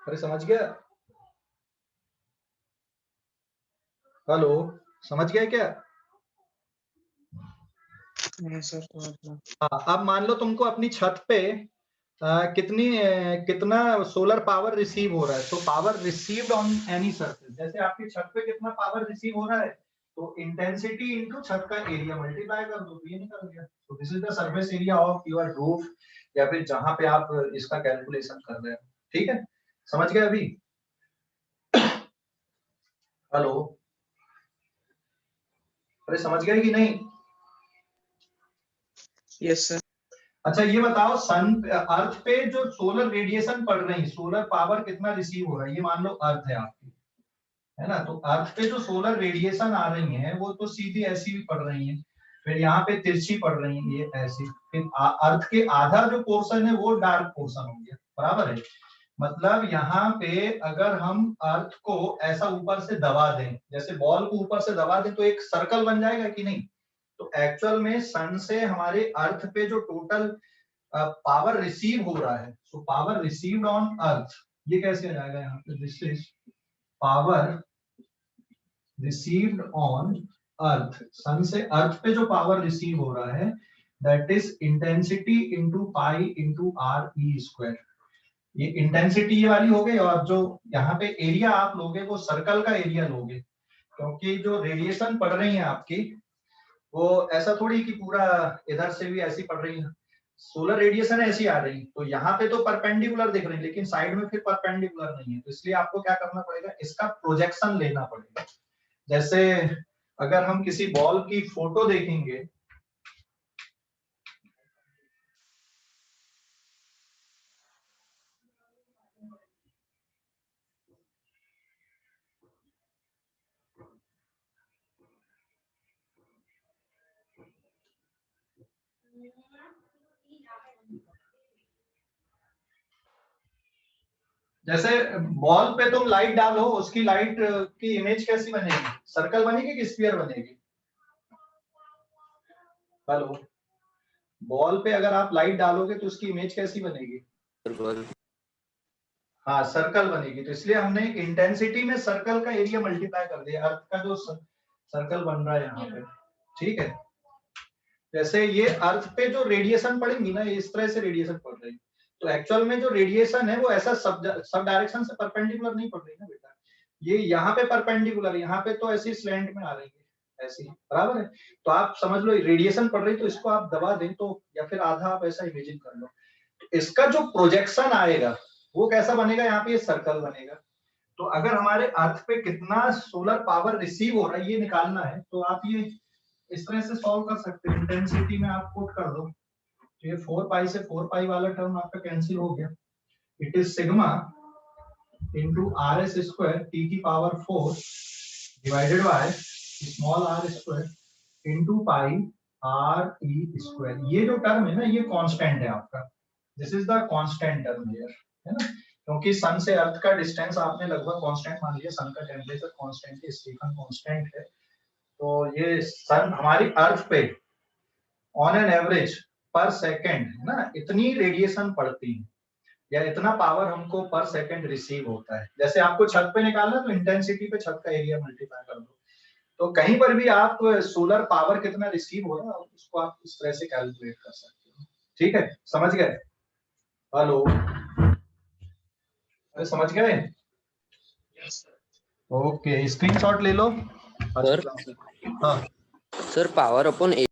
[SPEAKER 1] अरे समझ गया? हेलो, समझ गया क्या?
[SPEAKER 2] हाँ सर समझ गया।
[SPEAKER 1] हाँ, अब मान लो तुमको अपनी छत पे कितना सोलर पावर रिसीव हो रहा है, तो power received on any surface, जैसे आपकी छत पे कितना पावर रिसीव हो रहा है, तो इंटेंसिटी इनटू छत का एरिया मल्टीप्लाई कर दो, तो ये निकल गया। तो this is the surface area of your roof, या फिर जहां पे आप इसका कैलकुलेशन कर रहे हो। ठीक है, समझ गए अभी? हेलो, अरे समझ गए कि नहीं?
[SPEAKER 2] Yes sir.
[SPEAKER 1] अच्छा ये बताओ, सन अर्थ पे जो सोलर रेडिएशन पड़ रही है, सोलर पावर कितना रिसीव हो रहा है, ये मान लो अर्थ है आपकी, है ना? तो अर्थ पे जो सोलर रेडिएशन आ रही है वो तो सीधी ऐसी भी पड़ रही है, फिर यहाँ पे तिरछी पड़ रही है ये ऐसी, फिर अर्थ के आधा जो पोर्शन है वो डार्क पोर्शन हो गया, बराबर है? मतलब यहाँ पे अगर हम अर्थ को ऐसा ऊपर से दबा दें, जैसे बॉल को ऊपर से दबा दें, तो एक सर्कल बन जाएगा कि नहीं? तो एक्चुअल में सन से हमारे अर्थ पे जो टोटल पावर रिसीव हो रहा है, so power received on earth, ये कैसे आ जाएगा यहाँ पे? This is power received on earth, sun से अर्थ पे जो पावर रिसीव हो रहा है, that is intensity into pi into r E square. ये इंटेंसिटी ये वाली हो गई, और जो यहाँ पे एरिया आप लोगे वो सर्कल का एरिया लोगे, क्योंकि जो रेडिएशन पड़ रही है आपकी, वो ऐसा थोड़ी कि पूरा इधर से भी ऐसी पड़ रही है, सोलर रेडिएशन ऐसी आ रही, तो यहाँ पे तो परपेंडिकुलर दिख रही है, लेकिन साइड में फिर परपेंडिकुलर नहीं है, तो इसलिए आपको क्या करना पड़ेगा, इसका प्रोजेक्शन लेना पड़ेगा। जैसे अगर हम किसी बॉल की फोटो देखेंगे, जैसे बॉल पे तुम लाइट डालो, उसकी लाइट की इमेज कैसी बनेगी? सर्कल बनेगी कि स्फीयर बनेगी? हेलो, बॉल पे अगर आप लाइट डालोगे तो उसकी इमेज कैसी बनेगी? हाँ, सर्कल बनेगी। तो इसलिए हमने इंटेंसिटी में सर्कल का एरिया मल्टीप्लाई कर दिया, अर्थ का जो सर्कल बन रहा है यहाँ पे। ठीक है, जैसे ये अर्थ पे जो रेडिएशन पड़ेगी ना, इस तरह से रेडिएशन पड़ रही है, तो एक्चुअल में जो रेडिएशन है वो ऐसा सब डायरेक्शन से परपेंडिकुलर नहीं पड़ रही ना बेटा, ये यहाँ पे परपेंडिकुलर, यहाँ पे तो ऐसी स्लैंट में आ रही है ऐसी, बराबर है? तो आप समझ लो रेडिएशन पड़ रही, तो इसको आप दबा दें तो, या फिर आधा आप ऐसा इमेजिन कर लो, तो इसका जो प्रोजेक्शन आएगा वो कैसा बनेगा, यहाँ पे ये सर्कल बनेगा। तो अगर हमारे अर्थ पे कितना सोलर पावर रिसीव हो रहा है ये निकालना है, तो आप ये इस तरह से सॉल्व कर सकते हैं। इंटेंसिटी में आप पुट कर दो, तो ये 4 पाई से 4 पाई वाला टर्म आपका कैंसिल हो गया, it is sigma into R S square T की power 4 divided by small R square into pi R E square. ये जो टर्म है ना, ये कांस्टेंट है आपका, this is the constant term here, है ना? क्योंकि सन से अर्थ का डिस्टेंस आपने लगभग कांस्टेंट मान लिया, सन का टेम्परेचर कांस्टेंट है, स्टीफन कांस्टेंट है, तो ये सन हमारी अर्थ पे ऑन एन एवरेज पर सेकंड, है ना, इतनी रेडिएशन पड़ती है, या इतना पावर हमको पर सेकंड रिसीव होता है। जैसे आपको छत पे निकालना, तो इंटेंसिटी पे छत का एरिया मल्टीप्लाई कर दो, तो कहीं पर भी आप सोलर पावर कितना रिसीव हो रहा है उसको आप इस तरह से कैलकुलेट कर सकते हो। ठीक है, समझ गए? हेलो, अरे समझ गए? ओके, स्क्रीनशॉट ले लो।
[SPEAKER 3] सर
[SPEAKER 1] हाँ
[SPEAKER 3] सर, पावर अपॉन